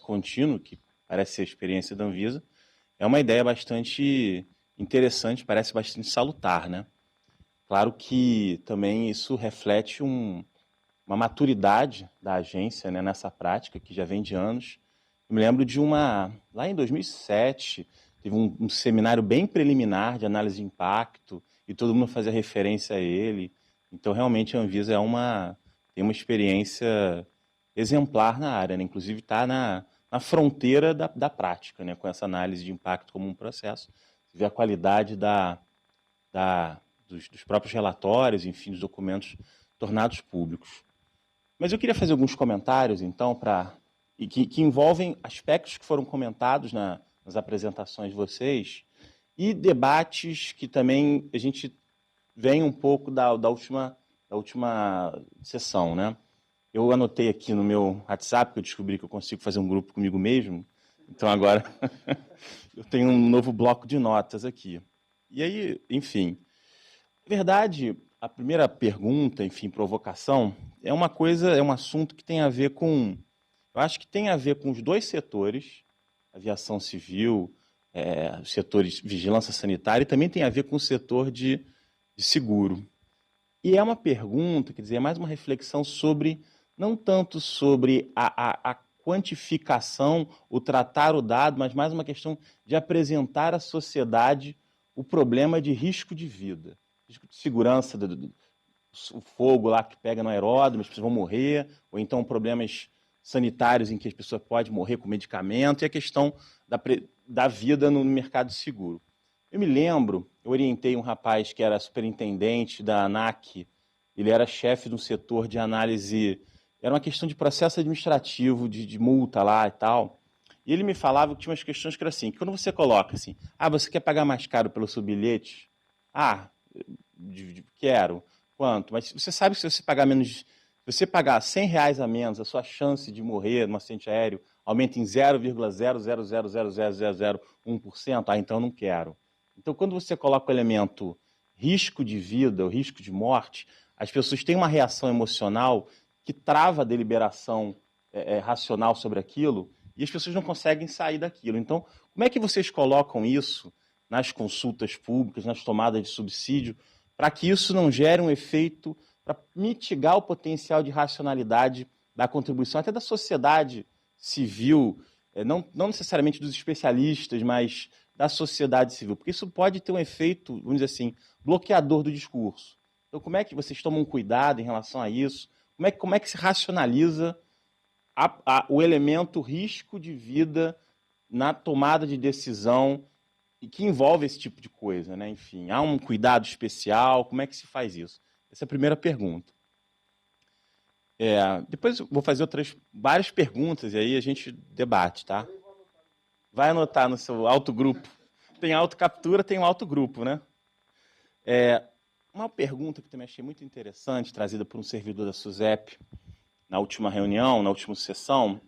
contínuo, que parece ser a experiência da Anvisa, é uma ideia bastante interessante, parece bastante salutar, né? Claro que também isso reflete uma maturidade da agência, né, nessa prática, que já vem de anos. Eu me lembro de lá em 2007, teve um seminário bem preliminar de análise de impacto, e todo mundo fazia referência a ele. Então, realmente, a Anvisa tem uma experiência exemplar na área, né? Inclusive está na fronteira da prática, né? Com essa análise de impacto como um processo. Você vê a qualidade dos próprios relatórios, enfim, dos documentos tornados públicos. Mas eu queria fazer alguns comentários, então, que envolvem aspectos que foram comentados nas apresentações de vocês, e debates que também a gente vem um pouco da última sessão, né? Eu anotei aqui no meu WhatsApp, que eu descobri que eu consigo fazer um grupo comigo mesmo, então agora eu tenho um novo bloco de notas aqui. E aí, enfim, na verdade, a primeira pergunta, enfim, provocação, é um assunto que tem a ver com, eu acho que tem a ver com os dois setores, aviação civil, os setores de vigilância sanitária, e também tem a ver com o setor de seguro. E é uma pergunta, quer dizer, é mais uma reflexão sobre, não tanto sobre a quantificação, o tratar o dado, mas mais uma questão de apresentar à sociedade o problema de risco de vida, risco de segurança, o fogo lá que pega no aeródromo, as pessoas vão morrer, ou então problemas sanitários em que as pessoas podem morrer com medicamento, e a questão da vida no mercado seguro. Eu me lembro, eu orientei um rapaz que era superintendente da ANAC, ele era chefe de um setor de análise, era uma questão de processo administrativo, de multa lá e tal, e ele me falava que tinha umas questões que era assim, que quando você coloca assim, você quer pagar mais caro pelo seu bilhete? Quero. Quanto? Mas você sabe que se você pagar menos, se você pagar R$100 a menos, a sua chance de morrer num acidente aéreo aumenta em 0,0000001%? Então eu não quero. Então, quando você coloca o elemento risco de vida ou risco de morte, as pessoas têm uma reação emocional que trava a deliberação racional sobre aquilo e as pessoas não conseguem sair daquilo. Então, como é que vocês colocam isso nas consultas públicas, nas tomadas de subsídio, para que isso não gere um efeito para mitigar o potencial de racionalidade da contribuição, até da sociedade civil, não necessariamente dos especialistas, mas da sociedade civil, porque isso pode ter um efeito, vamos dizer assim, bloqueador do discurso. Então, como é que vocês tomam cuidado em relação a isso? Como é que se racionaliza o elemento risco de vida na tomada de decisão e que envolve esse tipo de coisa, né? Enfim, há um cuidado especial? Como é que se faz isso? Essa é a primeira pergunta. Depois eu vou fazer várias perguntas e aí a gente debate, tá? Vai anotar no seu autogrupo. Tem autocaptura, tem um autogrupo, né? Uma pergunta que também achei muito interessante, trazida por um servidor da SUSEP na última reunião, na última sessão.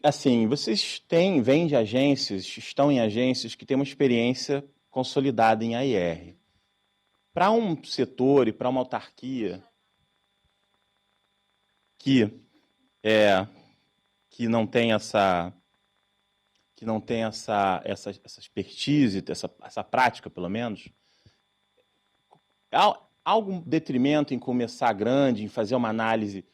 Assim, vocês vêm de agências, estão em agências que têm uma experiência consolidada em AIR. Para um setor e para uma autarquia que não tem essa expertise, essa prática, pelo menos, há algum detrimento em começar grande, em fazer uma análise,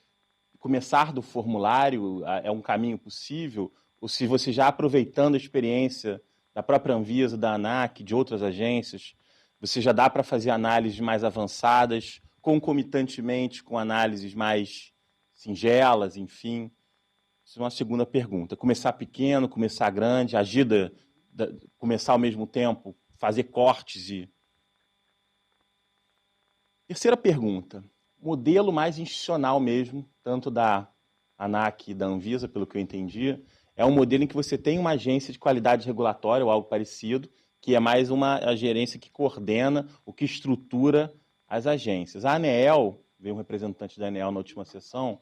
começar do formulário, é um caminho possível? Ou se você já aproveitando a experiência da própria Anvisa, da ANAC, de outras agências, você já dá para fazer análises mais avançadas, concomitantemente com análises mais singelas, enfim? Isso é uma segunda pergunta. Começar pequeno, começar grande, começar ao mesmo tempo, fazer cortes e... Terceira pergunta. Modelo mais institucional mesmo, tanto da ANAC e da Anvisa, pelo que eu entendi, é um modelo em que você tem uma agência de qualidade regulatória ou algo parecido, que é mais a gerência que coordena, o que estrutura as agências. A ANEEL, veio um representante da ANEEL na última sessão,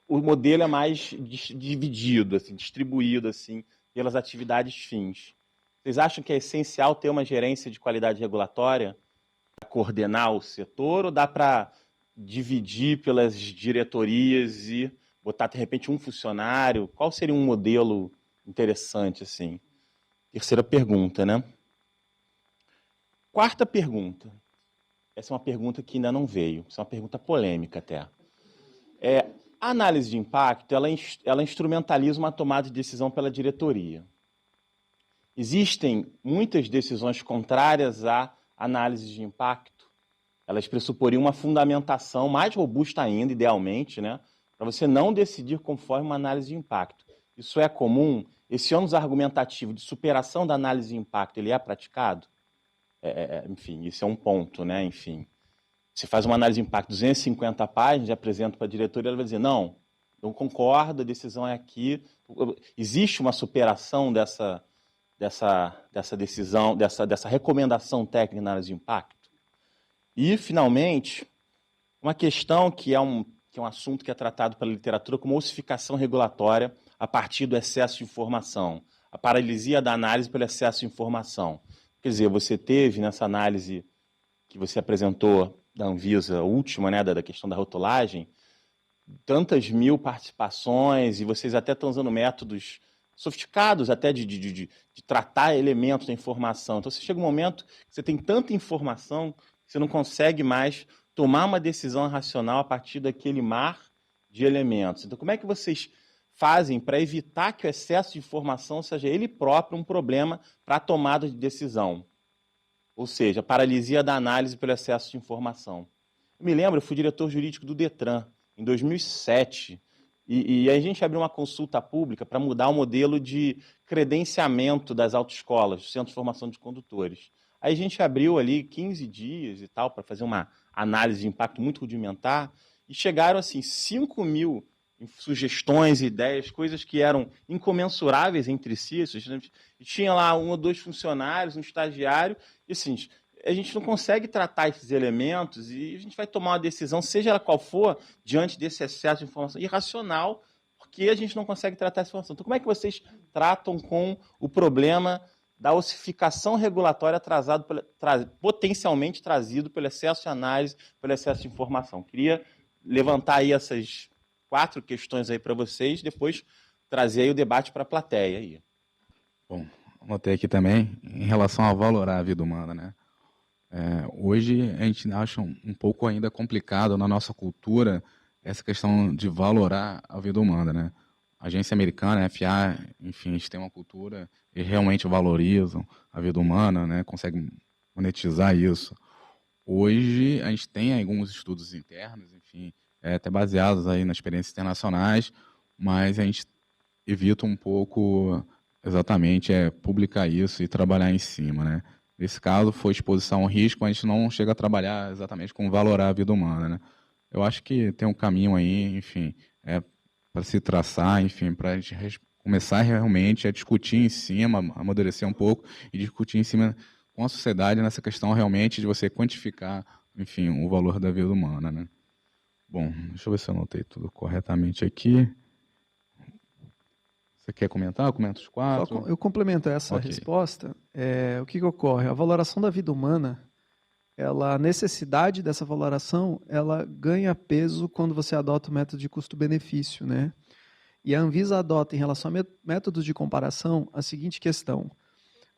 o modelo é mais dividido, assim, distribuído assim, pelas atividades fins. Vocês acham que é essencial ter uma gerência de qualidade regulatória para coordenar o setor, ou dá para dividir pelas diretorias e botar, de repente, um funcionário? Qual seria um modelo interessante, assim? Terceira pergunta, né? Quarta pergunta. Essa é uma pergunta que ainda não veio. Essa é uma pergunta polêmica até. A análise de impacto, ela instrumentaliza uma tomada de decisão pela diretoria. Existem muitas decisões contrárias à análise de impacto. Elas pressuporiam uma fundamentação mais robusta ainda, idealmente, né, para você não decidir conforme uma análise de impacto. Isso é comum? Esse ônus argumentativo de superação da análise de impacto, ele é praticado? Enfim, isso é um ponto, né? Enfim, você faz uma análise de impacto, 250 páginas, apresenta para a diretoria, ela vai dizer, não concordo, a decisão é aqui. Existe uma superação dessa decisão, dessa recomendação técnica na análise de impacto? E, finalmente, Uma questão que é um assunto que é tratado pela literatura como ossificação regulatória a partir do excesso de informação, a paralisia da análise pelo excesso de informação. Quer dizer, você teve nessa análise que você apresentou da Anvisa, a última, né, da questão da rotulagem, tantas mil participações, e vocês até estão usando métodos sofisticados até de tratar elementos da informação. Então, você chega um momento que você tem tanta informação que você não consegue mais tomar uma decisão racional a partir daquele mar de elementos. Então, como é que vocês fazem para evitar que o excesso de informação seja ele próprio um problema para a tomada de decisão? Ou seja, a paralisia da análise pelo excesso de informação. Eu me lembro, eu fui diretor jurídico do Detran em 2007, e a gente abriu uma consulta pública para mudar o modelo de credenciamento das autoescolas, do Centro de Formação de Condutores. Aí a gente abriu ali 15 dias e tal, para fazer uma análise de impacto muito rudimentar, e chegaram assim 5.000 sugestões, ideias, coisas que eram incomensuráveis entre si. E tinha lá 1 ou 2 funcionários, um estagiário, e assim, a gente não consegue tratar esses elementos e a gente vai tomar uma decisão, seja ela qual for, diante desse excesso de informação irracional, porque a gente não consegue tratar essa informação. Então, como é que vocês tratam com o problema da ossificação regulatória potencialmente trazido pelo excesso de análise, pelo excesso de informação? Queria levantar aí essas 4 questões aí para vocês, depois trazer aí o debate para a plateia aí. Bom, anotei aqui também, em relação a valorar a vida humana, né? Hoje a gente acha um pouco ainda complicado na nossa cultura essa questão de valorar a vida humana, né? A agência americana, a FA, enfim, eles têm uma cultura e realmente valorizam a vida humana, né? Conseguem monetizar isso. Hoje a gente tem alguns estudos internos, enfim, até baseados aí nas experiências internacionais, mas a gente evita um pouco exatamente publicar isso e trabalhar em cima, né? Nesse caso, foi exposição ao risco, a gente não chega a trabalhar exatamente com valorar a vida humana, né? Eu acho que tem um caminho aí, enfim, para se traçar, enfim, para a gente começar realmente a discutir em cima, amadurecer um pouco e discutir em cima com a sociedade nessa questão realmente de você quantificar, enfim, o valor da vida humana, né? Bom, deixa eu ver se eu anotei tudo corretamente aqui. Você quer comentar? Eu comento os 4. Eu complemento essa resposta. O que ocorre? A valoração da vida humana, a necessidade dessa valoração, ela ganha peso quando você adota o método de custo-benefício, né? E a Anvisa adota, em relação a métodos de comparação, a seguinte questão.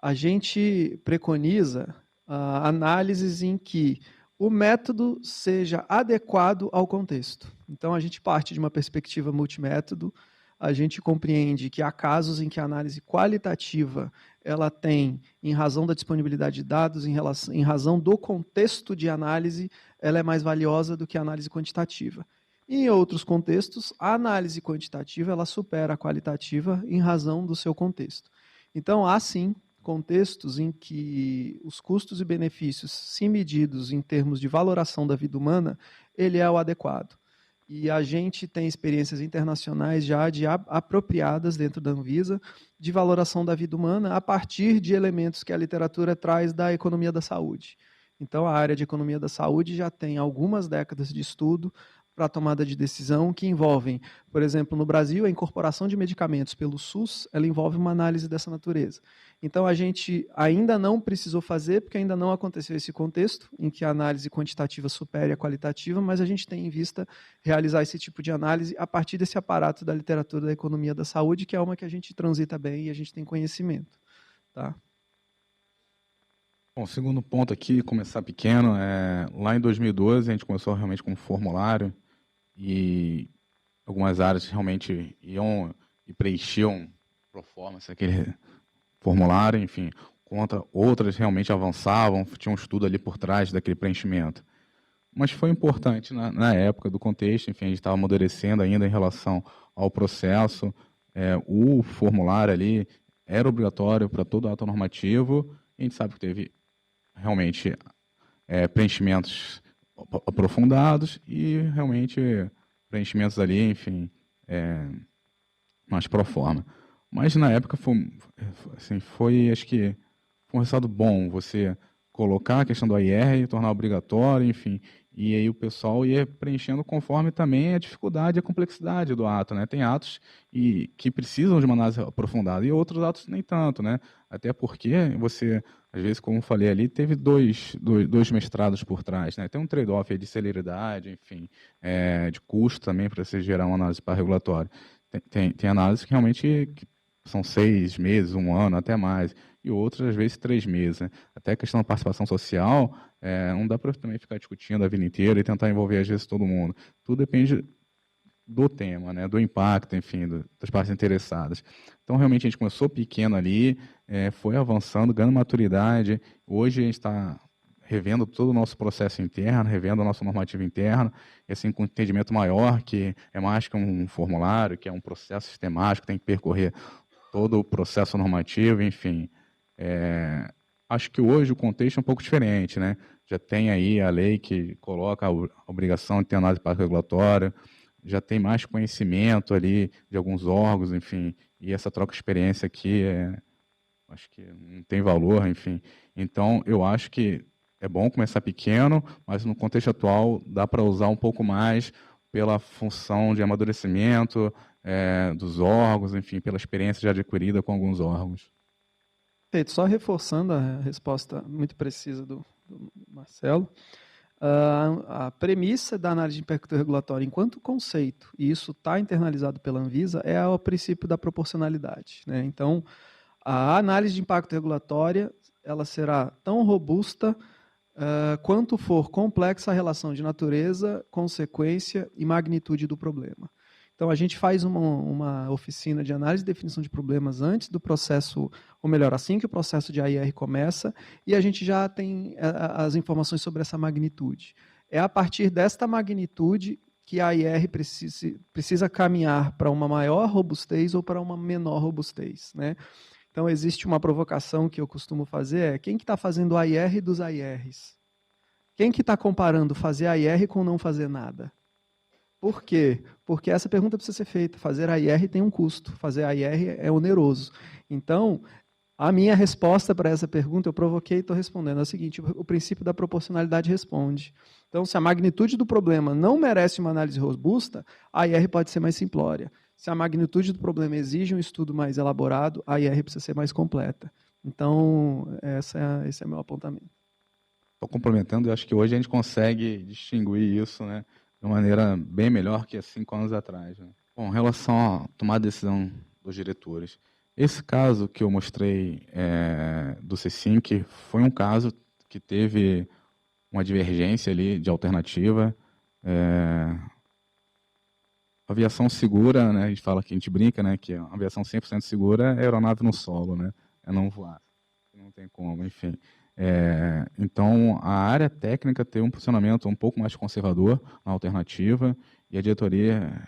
A gente preconiza análises em que o método seja adequado ao contexto. Então, a gente parte de uma perspectiva multimétodo. A gente compreende que há casos em que a análise qualitativa ela tem, em razão da disponibilidade de dados, em razão do contexto de análise, ela é mais valiosa do que a análise quantitativa. E em outros contextos, a análise quantitativa ela supera a qualitativa em razão do seu contexto. Então, há sim contextos em que os custos e benefícios, se medidos em termos de valoração da vida humana, ele é o adequado. E a gente tem experiências internacionais já apropriadas dentro da Anvisa de valoração da vida humana a partir de elementos que a literatura traz da economia da saúde. Então, a área de economia da saúde já tem algumas décadas de estudo para a tomada de decisão que envolvem, por exemplo, no Brasil, a incorporação de medicamentos pelo SUS, ela envolve uma análise dessa natureza. Então, a gente ainda não precisou fazer, porque ainda não aconteceu esse contexto em que a análise quantitativa supere a qualitativa, mas a gente tem em vista realizar esse tipo de análise a partir desse aparato da literatura da economia da saúde, que é uma que a gente transita bem e a gente tem conhecimento. Tá? Bom, segundo ponto aqui, começar pequeno, lá em 2012 a gente começou realmente com um formulário e algumas áreas realmente iam e preenchiam pro forma aquele formulário, enfim, contra outras realmente avançavam, tinha um estudo ali por trás daquele preenchimento. Mas foi importante na época do contexto, enfim, a gente estava amadurecendo ainda em relação ao processo, o formulário ali era obrigatório para todo ato normativo, e a gente sabe que teve realmente preenchimentos aprofundados e realmente preenchimentos ali, enfim, mais pro forma. Mas na época foi acho que foi um resultado bom você colocar a questão do AIR e tornar obrigatório, enfim, E aí o pessoal ia preenchendo conforme também a dificuldade e a complexidade do ato, né? Tem atos que precisam de uma análise aprofundada e outros atos nem tanto, né? Até porque você, às vezes, como eu falei ali, teve dois mestrados por trás, né? Tem um trade-off aí de celeridade, enfim, de custo também para você gerar uma análise para regulatório. Tem análises que realmente são 6 meses, 1 ano, até mais, e outras, às vezes, 3 meses, né? Até a questão da participação social, não dá para também ficar discutindo a vida inteira e tentar envolver, às vezes, todo mundo. Tudo depende do tema, né? Do impacto, enfim, das partes interessadas. Então, realmente, a gente começou pequeno ali, foi avançando, ganhando maturidade. Hoje, a gente está revendo todo o nosso processo interno, revendo a nossa normativa interna, e assim, com um entendimento maior, que é mais que um formulário, que é um processo sistemático, tem que percorrer todo o processo normativo, enfim. Acho que hoje o contexto é um pouco diferente, né? Já tem aí a lei que coloca a obrigação de ter análise para regulatória, já tem mais conhecimento ali de alguns órgãos, enfim, e essa troca de experiência aqui acho que não tem valor, enfim. Então, eu acho que é bom começar pequeno, mas no contexto atual dá para usar um pouco mais pela função de amadurecimento dos órgãos, enfim, pela experiência já adquirida com alguns órgãos. Perfeito. Só reforçando a resposta muito precisa do Marcelo, a premissa da análise de impacto regulatório enquanto conceito, e isso está internalizado pela Anvisa, é o princípio da proporcionalidade, né? Então, a análise de impacto regulatória ela será tão robusta quanto for complexa a relação de natureza, consequência e magnitude do problema. Então, a gente faz uma oficina de análise e definição de problemas antes do processo, ou melhor, assim que o processo de AIR começa, e a gente já tem as informações sobre essa magnitude. É a partir desta magnitude que a AIR precisa caminhar para uma maior robustez ou para uma menor robustez, né? Então, existe uma provocação que eu costumo fazer, quem que está fazendo o AIR dos AIRs? Quem que está comparando fazer AIR com não fazer nada? Por quê? Porque essa pergunta precisa ser feita. Fazer AIR tem um custo, fazer AIR é oneroso. Então, a minha resposta para essa pergunta, eu provoquei e estou respondendo, é o seguinte, o princípio da proporcionalidade responde. Então, se a magnitude do problema não merece uma análise robusta, a AIR pode ser mais simplória. Se a magnitude do problema exige um estudo mais elaborado, a AIR precisa ser mais completa. Então, esse é o meu apontamento. Estou complementando, eu acho que hoje a gente consegue distinguir isso, né, de uma maneira bem melhor que há 5 anos atrás, né? Bom, em relação à tomada de decisão dos diretores, esse caso que eu mostrei do C5 foi um caso que teve uma divergência ali de alternativa. Aviação segura, né, a gente fala que a gente brinca, né, que a aviação 100% segura é aeronave no solo, né, é não voar, não tem como, enfim. Então, a área técnica tem um posicionamento um pouco mais conservador na alternativa e a diretoria,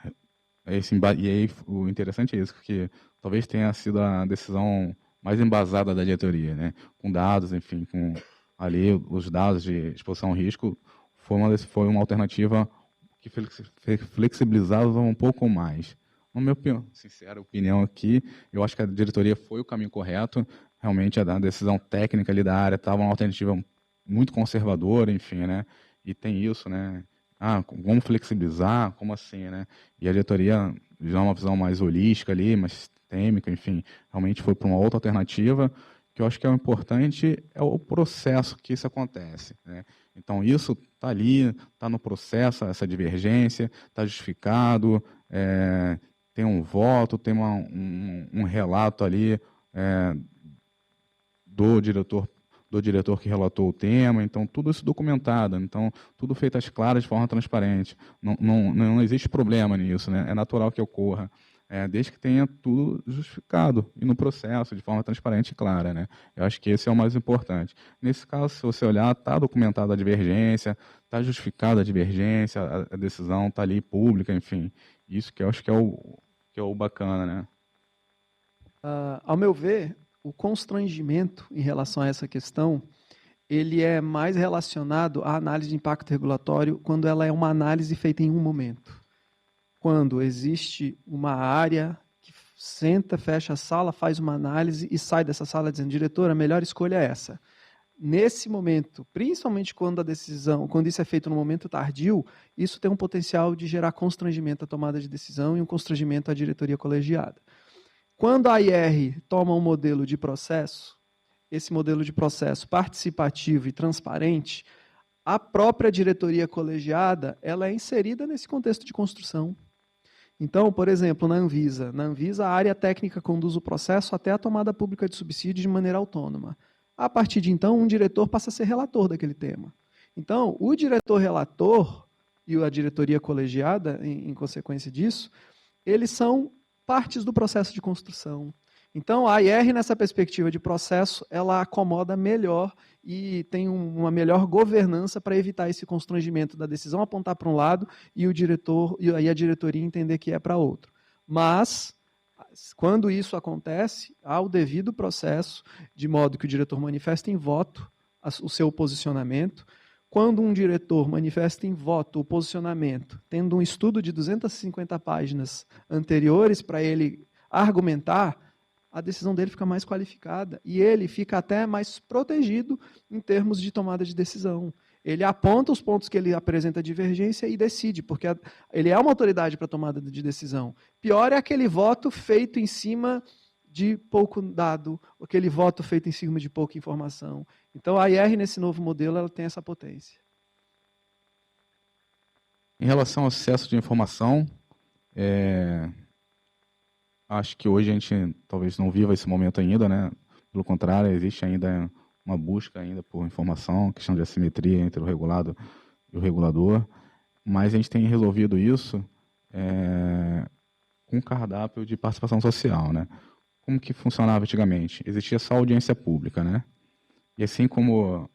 e aí o interessante é isso, porque talvez tenha sido a decisão mais embasada da diretoria, né, com dados, enfim, com ali os dados de exposição ao risco, foi uma alternativa que flexibilizava um pouco mais. Na minha sincera opinião aqui, eu acho que a diretoria foi o caminho correto. Realmente a decisão técnica ali da área estava uma alternativa muito conservadora, enfim, né? E tem isso, né? Vamos flexibilizar, como assim, né? E a diretoria já uma visão mais holística ali, mais sistêmica, enfim, realmente foi para uma outra alternativa. Que eu acho que é o importante é o processo que isso acontece, né? Então, isso está ali, está no processo, essa divergência, está justificado, tem um voto, tem um relato ali do diretor que relatou o tema, então, tudo isso documentado, então, tudo feito às claras, de forma transparente. Não existe problema nisso, né? É natural que ocorra. Desde que tenha tudo justificado e no processo, de forma transparente e clara, né? Eu acho que esse é o mais importante. Nesse caso, se você olhar, está documentada a divergência, está justificada a divergência, a decisão está ali pública, enfim. Isso que eu acho que é o bacana, né? Ao meu ver, o constrangimento em relação a essa questão, ele é mais relacionado à análise de impacto regulatório quando ela é uma análise feita em um momento. Quando existe uma área que senta, fecha a sala, faz uma análise e sai dessa sala dizendo, diretor, a melhor escolha é essa. nesse momento, principalmente quando isso é feito no momento tardio, isso tem um potencial de gerar constrangimento à tomada de decisão e um constrangimento à diretoria colegiada. Quando a IR toma um modelo de processo, esse modelo de processo participativo e transparente, a própria diretoria colegiada ela é inserida nesse contexto de construção. Então, por exemplo, na Anvisa, a área técnica conduz o processo até a tomada pública de subsídio de maneira autônoma. A partir de então, um diretor passa a ser relator daquele tema. Então, o diretor relator e a diretoria colegiada, em consequência disso, eles são partes do processo de construção. Então, a IR, nessa perspectiva de processo, ela acomoda melhor e tem uma melhor governança para evitar esse constrangimento da decisão apontar para um lado e o diretor e a diretoria entender que é para outro. Mas, quando isso acontece, há o devido processo, de modo que o diretor manifesta em voto o seu posicionamento. Quando um diretor manifesta em voto o posicionamento, tendo um estudo de 250 páginas anteriores para ele argumentar, a decisão dele fica mais qualificada e ele fica até mais protegido em termos de tomada de decisão. Ele aponta os pontos que ele apresenta divergência e decide, porque ele é uma autoridade para tomada de decisão. Pior é aquele voto feito em cima de pouco dado, aquele voto feito em cima de pouca informação. Então, a IR, nesse novo modelo, ela tem essa potência. Em relação ao acesso de informação, acho que hoje a gente talvez não viva esse momento ainda, né? Pelo contrário, existe ainda uma busca ainda por informação, questão de assimetria entre o regulado e o regulador, mas a gente tem resolvido isso com um cardápio de participação social, né? Como que funcionava antigamente? Existia só audiência pública, né? E assim como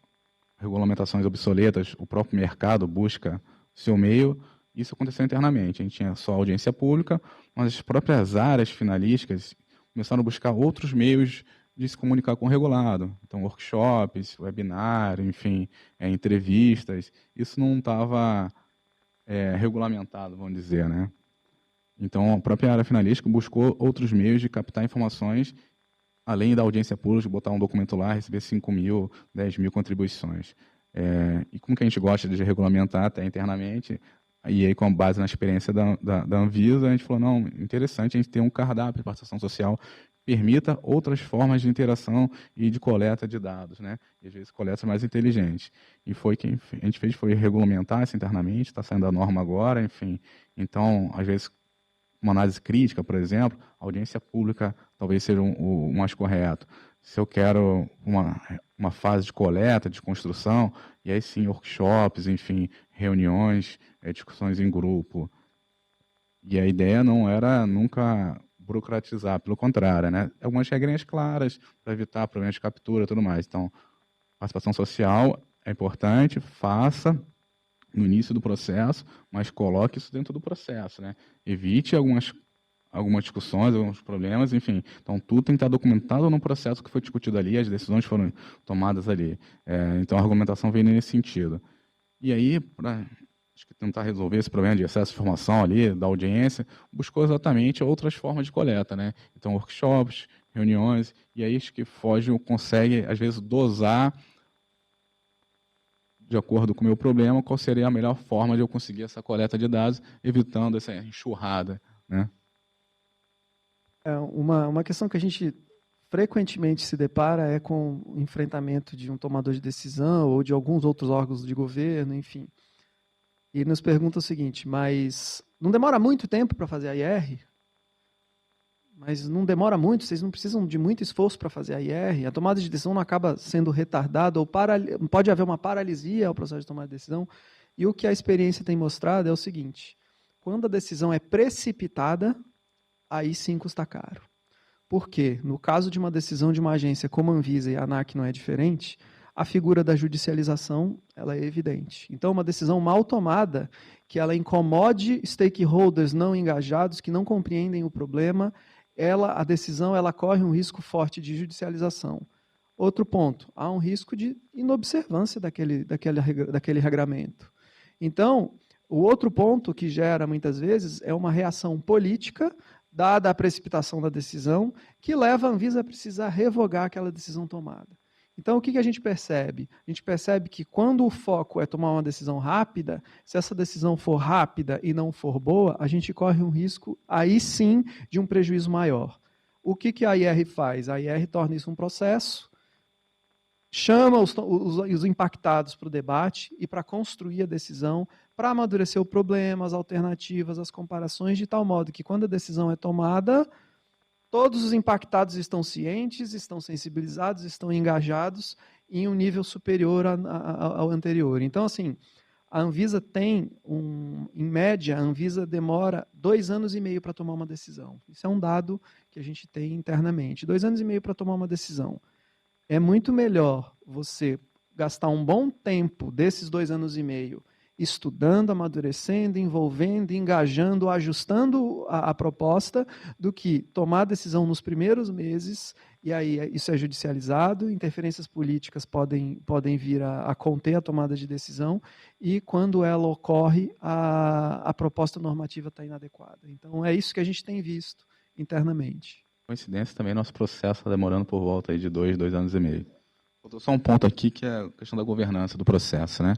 regulamentações obsoletas, o próprio mercado busca seu meio, isso aconteceu internamente. A gente tinha só audiência pública, mas as próprias áreas finalísticas começaram a buscar outros meios de se comunicar com o regulado. Então, workshops, webinar, enfim, entrevistas. Isso não estava regulamentado, vamos dizer, né? Então, a própria área finalística buscou outros meios de captar informações, além da audiência pública, de botar um documento lá, receber 5.000, 10.000 contribuições. E como que a gente gosta de regulamentar até internamente, e aí com base na experiência da Anvisa, a gente falou, não, interessante a gente ter um cardápio de participação social que permita outras formas de interação e de coleta de dados, né? E às vezes coleta mais inteligente. E foi que a gente fez, foi regulamentar isso internamente, está saindo a norma agora, enfim. Então, às vezes, uma análise crítica, por exemplo, a audiência pública talvez seja o mais correto. Se eu quero uma fase de coleta, de construção, e aí sim, workshops, enfim, reuniões, discussões em grupo. E a ideia não era nunca burocratizar, pelo contrário, né? Algumas regrinhas claras para evitar problemas de captura e tudo mais. Então, participação social é importante, faça no início do processo, mas coloque isso dentro do processo, né? Evite algumas discussões, alguns problemas, enfim. Então, tudo tem que estar documentado no processo que foi discutido ali, as decisões foram tomadas ali. Então, a argumentação vem nesse sentido. E aí, para tentar resolver esse problema de excesso de informação ali, da audiência, buscou exatamente outras formas de coleta, né? Então, workshops, reuniões, e aí acho que consegue, às vezes, dosar de acordo com o meu problema, qual seria a melhor forma de eu conseguir essa coleta de dados, evitando essa enxurrada, né? Uma questão que a gente frequentemente se depara é com o enfrentamento de um tomador de decisão ou de alguns outros órgãos de governo, enfim. E nos pergunta o seguinte, mas não demora muito tempo para fazer a IR? Mas não demora muito, vocês não precisam de muito esforço para fazer a IR? A tomada de decisão não acaba sendo retardada ou pode haver uma paralisia ao processo de tomada de decisão? E o que a experiência tem mostrado é o seguinte, quando a decisão é precipitada, aí sim custa caro. Por quê? No caso de uma decisão de uma agência como a Anvisa e a ANAC não é diferente, a figura da judicialização ela é evidente. Então, uma decisão mal tomada, que ela incomode stakeholders não engajados, que não compreendem o problema, a decisão ela corre um risco forte de judicialização. Outro ponto, há um risco de inobservância daquele regramento. Então, o outro ponto que gera, muitas vezes, é uma reação política, dada a precipitação da decisão, que leva a Anvisa a precisar revogar aquela decisão tomada. Então, o que a gente percebe? A gente percebe que quando o foco é tomar uma decisão rápida, se essa decisão for rápida e não for boa, a gente corre um risco, aí sim, de um prejuízo maior. O que a IR faz? A IR torna isso um processo, chama os impactados para o debate e para construir a decisão, para amadurecer o problema, as alternativas, as comparações, de tal modo que quando a decisão é tomada, todos os impactados estão cientes, estão sensibilizados, estão engajados em um nível superior ao anterior. Então, assim, a Anvisa tem, em média, a Anvisa demora 2 anos e meio para tomar uma decisão. Isso é um dado que a gente tem internamente. 2 anos e meio para tomar uma decisão. É muito melhor você gastar um bom tempo desses 2 anos e meio estudando, amadurecendo, envolvendo, engajando, ajustando a proposta, do que tomar a decisão nos primeiros meses, e aí isso é judicializado, interferências políticas podem vir a conter a tomada de decisão, e quando ela ocorre, a proposta normativa está inadequada. Então é isso que a gente tem visto internamente. Coincidência também, nosso processo está demorando por volta aí de 2 anos e meio. Faltou só um ponto aqui, que é a questão da governança do processo, né?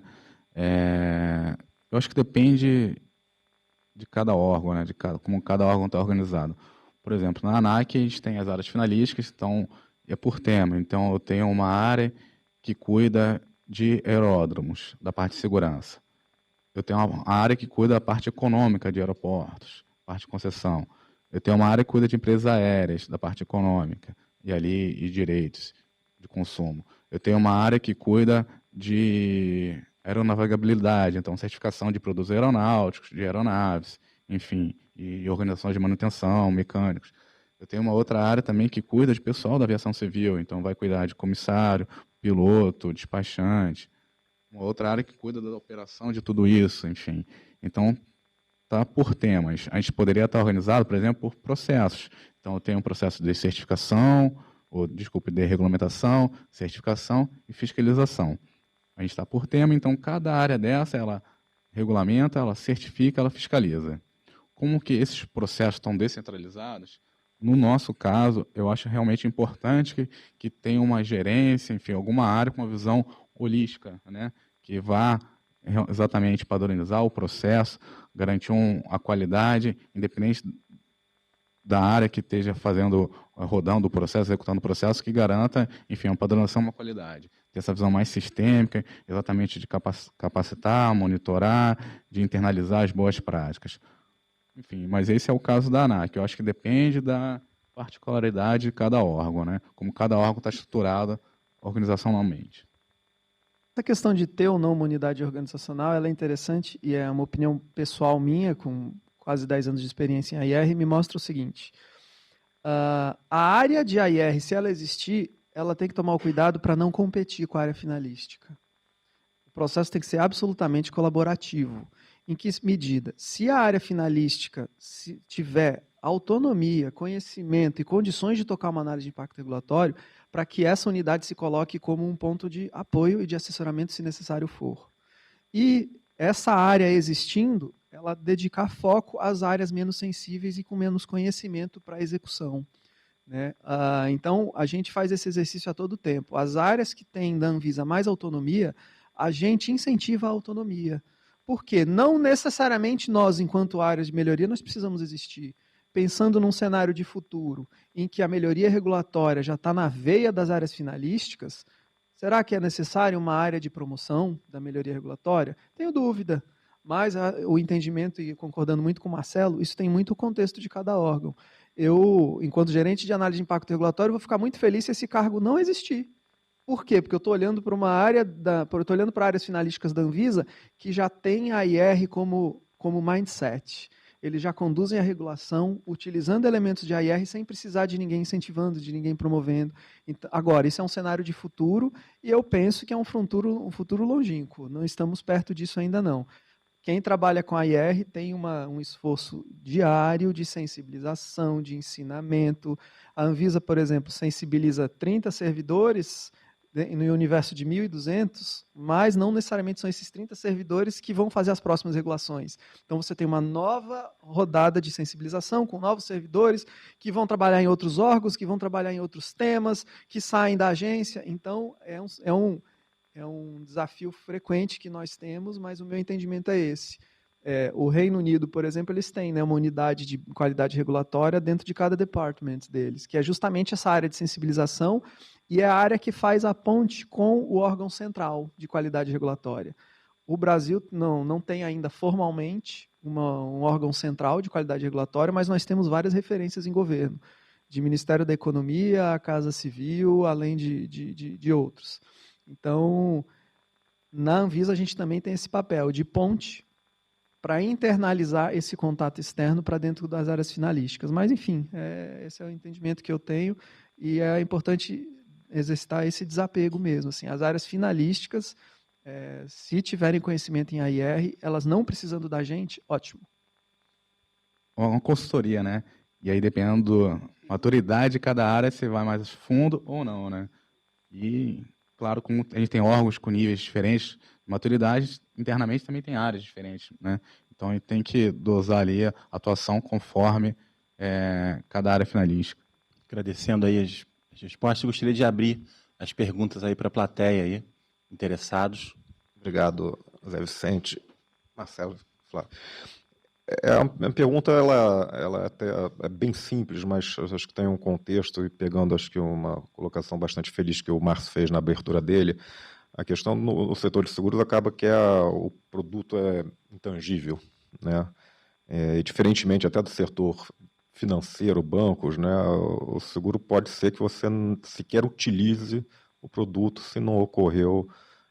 Eu acho que depende de cada órgão, né? Como cada órgão está organizado. Por exemplo, na ANAC a gente tem as áreas finalísticas, então é por tema. Então eu tenho uma área que cuida de aeródromos, da parte de segurança. Eu tenho uma área que cuida da parte econômica de aeroportos, parte de concessão. Eu tenho uma área que cuida de empresas aéreas, da parte econômica, e direitos de consumo. Eu tenho uma área que cuida de aeronavegabilidade, então certificação de produtos aeronáuticos, de aeronaves, enfim, e organizações de manutenção, mecânicos. Eu tenho uma outra área também que cuida de pessoal da aviação civil, então vai cuidar de comissário, piloto, despachante. Uma outra área que cuida da operação de tudo isso, enfim. Então, tá por temas. A gente poderia estar organizado, por exemplo, por processos. Então, eu tenho um processo de certificação, de regulamentação, certificação e fiscalização. A gente está por tema, então cada área dessa, ela regulamenta, ela certifica, ela fiscaliza. Como que esses processos estão descentralizados, no nosso caso, eu acho realmente importante que tenha uma gerência, enfim, alguma área com uma visão holística, né, que vá exatamente padronizar o processo, garantir a qualidade, independente da área que esteja rodando o processo, executando o processo, que garanta, enfim, uma padronização, uma qualidade. Ter essa visão mais sistêmica, exatamente de capacitar, monitorar, de internalizar as boas práticas. Enfim, mas esse é o caso da ANAC. Eu acho que depende da particularidade de cada órgão, né? Como cada órgão está estruturado organizacionalmente. Essa questão de ter ou não uma unidade organizacional, ela é interessante e é uma opinião pessoal minha, com quase 10 anos de experiência em AIR, me mostra o seguinte: a área de AIR, se ela existir, ela tem que tomar o cuidado para não competir com a área finalística. O processo tem que ser absolutamente colaborativo. Em que medida? Se a área finalística tiver autonomia, conhecimento e condições de tocar uma análise de impacto regulatório, para que essa unidade se coloque como um ponto de apoio e de assessoramento, se necessário for. E essa área existindo, ela dedicar foco às áreas menos sensíveis e com menos conhecimento para a execução, né? Então, a gente faz esse exercício a todo tempo. As áreas que têm da Anvisa mais autonomia, a gente incentiva a autonomia. Porque não necessariamente nós, enquanto áreas de melhoria, nós precisamos existir. Pensando num cenário de futuro em que a melhoria regulatória já está na veia das áreas finalísticas, será que é necessário uma área de promoção da melhoria regulatória? Tenho dúvida, mas o entendimento, e concordando muito com o Marcelo, isso tem muito o contexto de cada órgão. Eu, enquanto gerente de análise de impacto regulatório, vou ficar muito feliz se esse cargo não existir. Por quê? Porque eu estou olhando para uma área, estou olhando para áreas finalísticas da Anvisa que já tem a IR como mindset. Eles já conduzem a regulação utilizando elementos de AIR sem precisar de ninguém incentivando, de ninguém promovendo. Então, agora, isso é um cenário de futuro e eu penso que é um futuro longínquo. Não estamos perto disso ainda não. Quem trabalha com AIR tem um esforço diário de sensibilização, de ensinamento. A Anvisa, por exemplo, sensibiliza 30 servidores no universo de 1.200, mas não necessariamente são esses 30 servidores que vão fazer as próximas regulações. Então, você tem uma nova rodada de sensibilização com novos servidores que vão trabalhar em outros órgãos, que vão trabalhar em outros temas, que saem da agência. Então, é um desafio frequente que nós temos, mas o meu entendimento é esse. O Reino Unido, por exemplo, eles têm, né, uma unidade de qualidade regulatória dentro de cada department deles, que é justamente essa área de sensibilização e é a área que faz a ponte com o órgão central de qualidade regulatória. O Brasil não tem ainda formalmente um órgão central de qualidade regulatória, mas nós temos várias referências em governo, de Ministério da Economia, a Casa Civil, além de outros. Então, na Anvisa a gente também tem esse papel de ponte para internalizar esse contato externo para dentro das áreas finalísticas. Mas, enfim, esse é o entendimento que eu tenho e é importante exercitar esse desapego mesmo. Assim, as áreas finalísticas, se tiverem conhecimento em AIR, elas não precisando da gente, ótimo. Uma consultoria, né? E aí, dependendo da maturidade de cada área, você vai mais fundo ou não, né? E, claro, como a gente tem órgãos com níveis diferentes de maturidade, internamente também tem áreas diferentes, né? Então, a gente tem que dosar ali a atuação conforme cada área finalística. Agradecendo aí as respostas, gostaria de abrir as perguntas aí para a plateia aí, interessados. Obrigado, Zé Vicente. Marcelo, Flávio. A pergunta ela até é bem simples, mas acho que tem um contexto, e pegando acho que uma colocação bastante feliz que o Márcio fez na abertura dele, a questão no setor de seguros acaba que o produto é intangível, né? E diferentemente até do setor financeiro, bancos, né? O seguro pode ser que você sequer utilize o produto se não ocorreu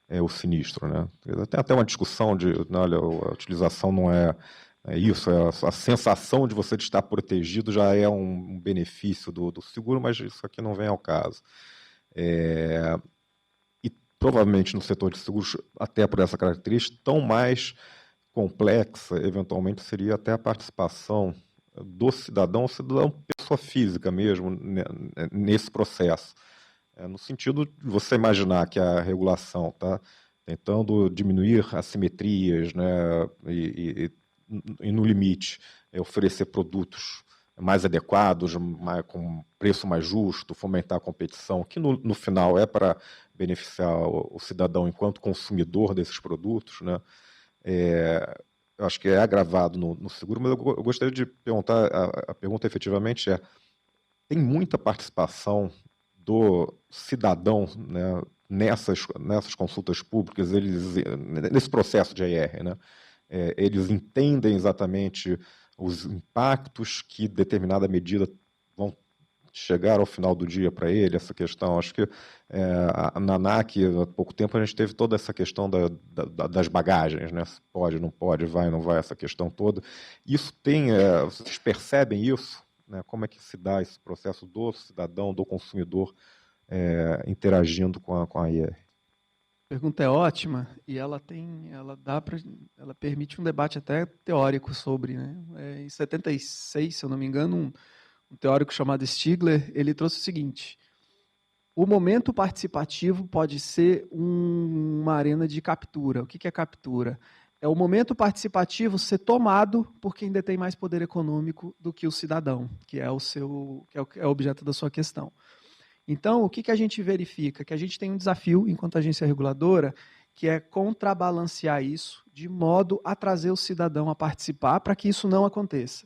o sinistro, né? Tem até uma discussão de, olha, a utilização não é isso, a sensação de você estar protegido já é um benefício do seguro, mas isso aqui não vem ao caso. E provavelmente no setor de seguros, até por essa característica, tão mais complexa, eventualmente, seria até a participação do cidadão pessoa física mesmo, nesse processo. No sentido de você imaginar que a regulação está tentando diminuir assimetrias, né, e no limite, oferecer produtos mais adequados, com preço mais justo, fomentar a competição, que no final é para beneficiar o cidadão enquanto consumidor desses produtos, né? Eu acho que é agravado no seguro, mas eu gostaria de perguntar, a pergunta efetivamente tem muita participação do cidadão, né, nessas consultas públicas, nesse processo de AR, né? Eles entendem exatamente os impactos que determinada medida vão chegar ao final do dia para ele, essa questão. Acho que na ANAC, há pouco tempo, a gente teve toda essa questão das bagagens, né? Se pode, não pode, vai, não vai, essa questão toda. Isso vocês percebem isso? Né? Como é que se dá esse processo do cidadão, do consumidor interagindo com a IR? A pergunta é ótima e ela permite um debate até teórico sobre, né? Em 76, se eu não me engano, um teórico chamado Stigler, ele trouxe o seguinte: o momento participativo pode ser uma arena de captura. O que é captura? É o momento participativo ser tomado por quem detém mais poder econômico do que o cidadão, que é o objeto da sua questão. Então, o que a gente verifica? Que a gente tem um desafio, enquanto agência reguladora, que é contrabalancear isso de modo a trazer o cidadão a participar para que isso não aconteça.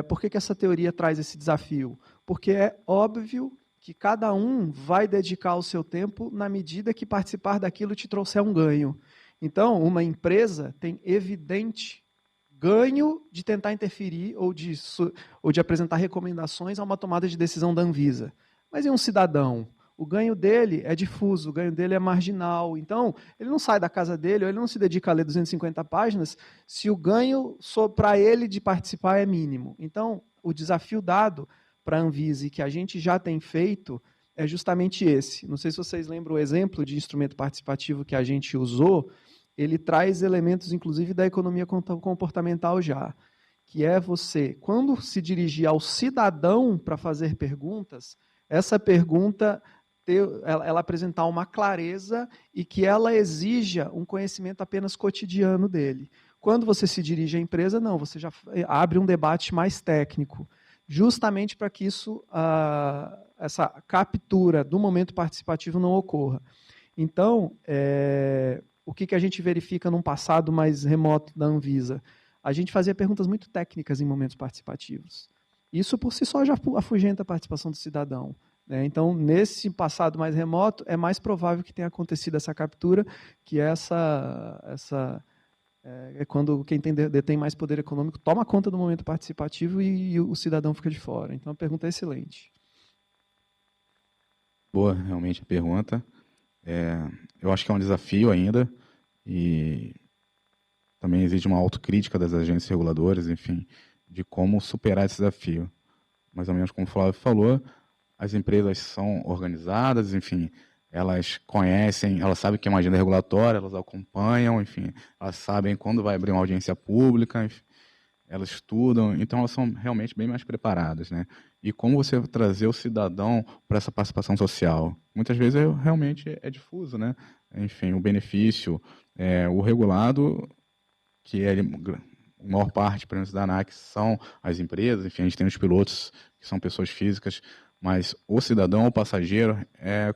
Por que essa teoria traz esse desafio? Porque é óbvio que cada um vai dedicar o seu tempo na medida que participar daquilo te trouxer um ganho. Então, uma empresa tem evidente ganho de tentar interferir ou de apresentar recomendações a uma tomada de decisão da Anvisa. Mas e um cidadão? O ganho dele é difuso, o ganho dele é marginal. Então, ele não sai da casa dele, ou ele não se dedica a ler 250 páginas, se o ganho para ele de participar é mínimo. Então, o desafio dado para a Anvisa e que a gente já tem feito é justamente esse. Não sei se vocês lembram o exemplo de instrumento participativo que a gente usou, ele traz elementos, inclusive, da economia comportamental já, que é você, quando se dirigir ao cidadão para fazer perguntas, essa pergunta ela apresentar uma clareza e que ela exija um conhecimento apenas cotidiano dele. Quando você se dirige à empresa, não, você já abre um debate mais técnico, justamente para que essa captura do momento participativo não ocorra. Então, o que a gente verifica num passado mais remoto da Anvisa? A gente fazia perguntas muito técnicas em momentos participativos. Isso, por si só, já afugenta a participação do cidadão. Né? Então, nesse passado mais remoto, é mais provável que tenha acontecido essa captura, que é quando quem detém mais poder econômico toma conta do momento participativo e o cidadão fica de fora. Então, a pergunta é excelente. Boa, realmente, a pergunta. Eu acho que é um desafio ainda e também existe uma autocrítica das agências reguladoras, enfim, de como superar esse desafio. Mais ou menos como o Flávio falou, as empresas são organizadas, enfim, elas conhecem, elas sabem que é uma agenda regulatória, elas acompanham, enfim, elas sabem quando vai abrir uma audiência pública, enfim, elas estudam, então elas são realmente bem mais preparadas, né? E como você trazer o cidadão para essa participação social? Muitas vezes realmente é difuso, né? Enfim, o benefício, o regulado, que é a maior parte, pelo menos da ANAC, são as empresas, enfim, a gente tem os pilotos, que são pessoas físicas, mas o cidadão, o passageiro,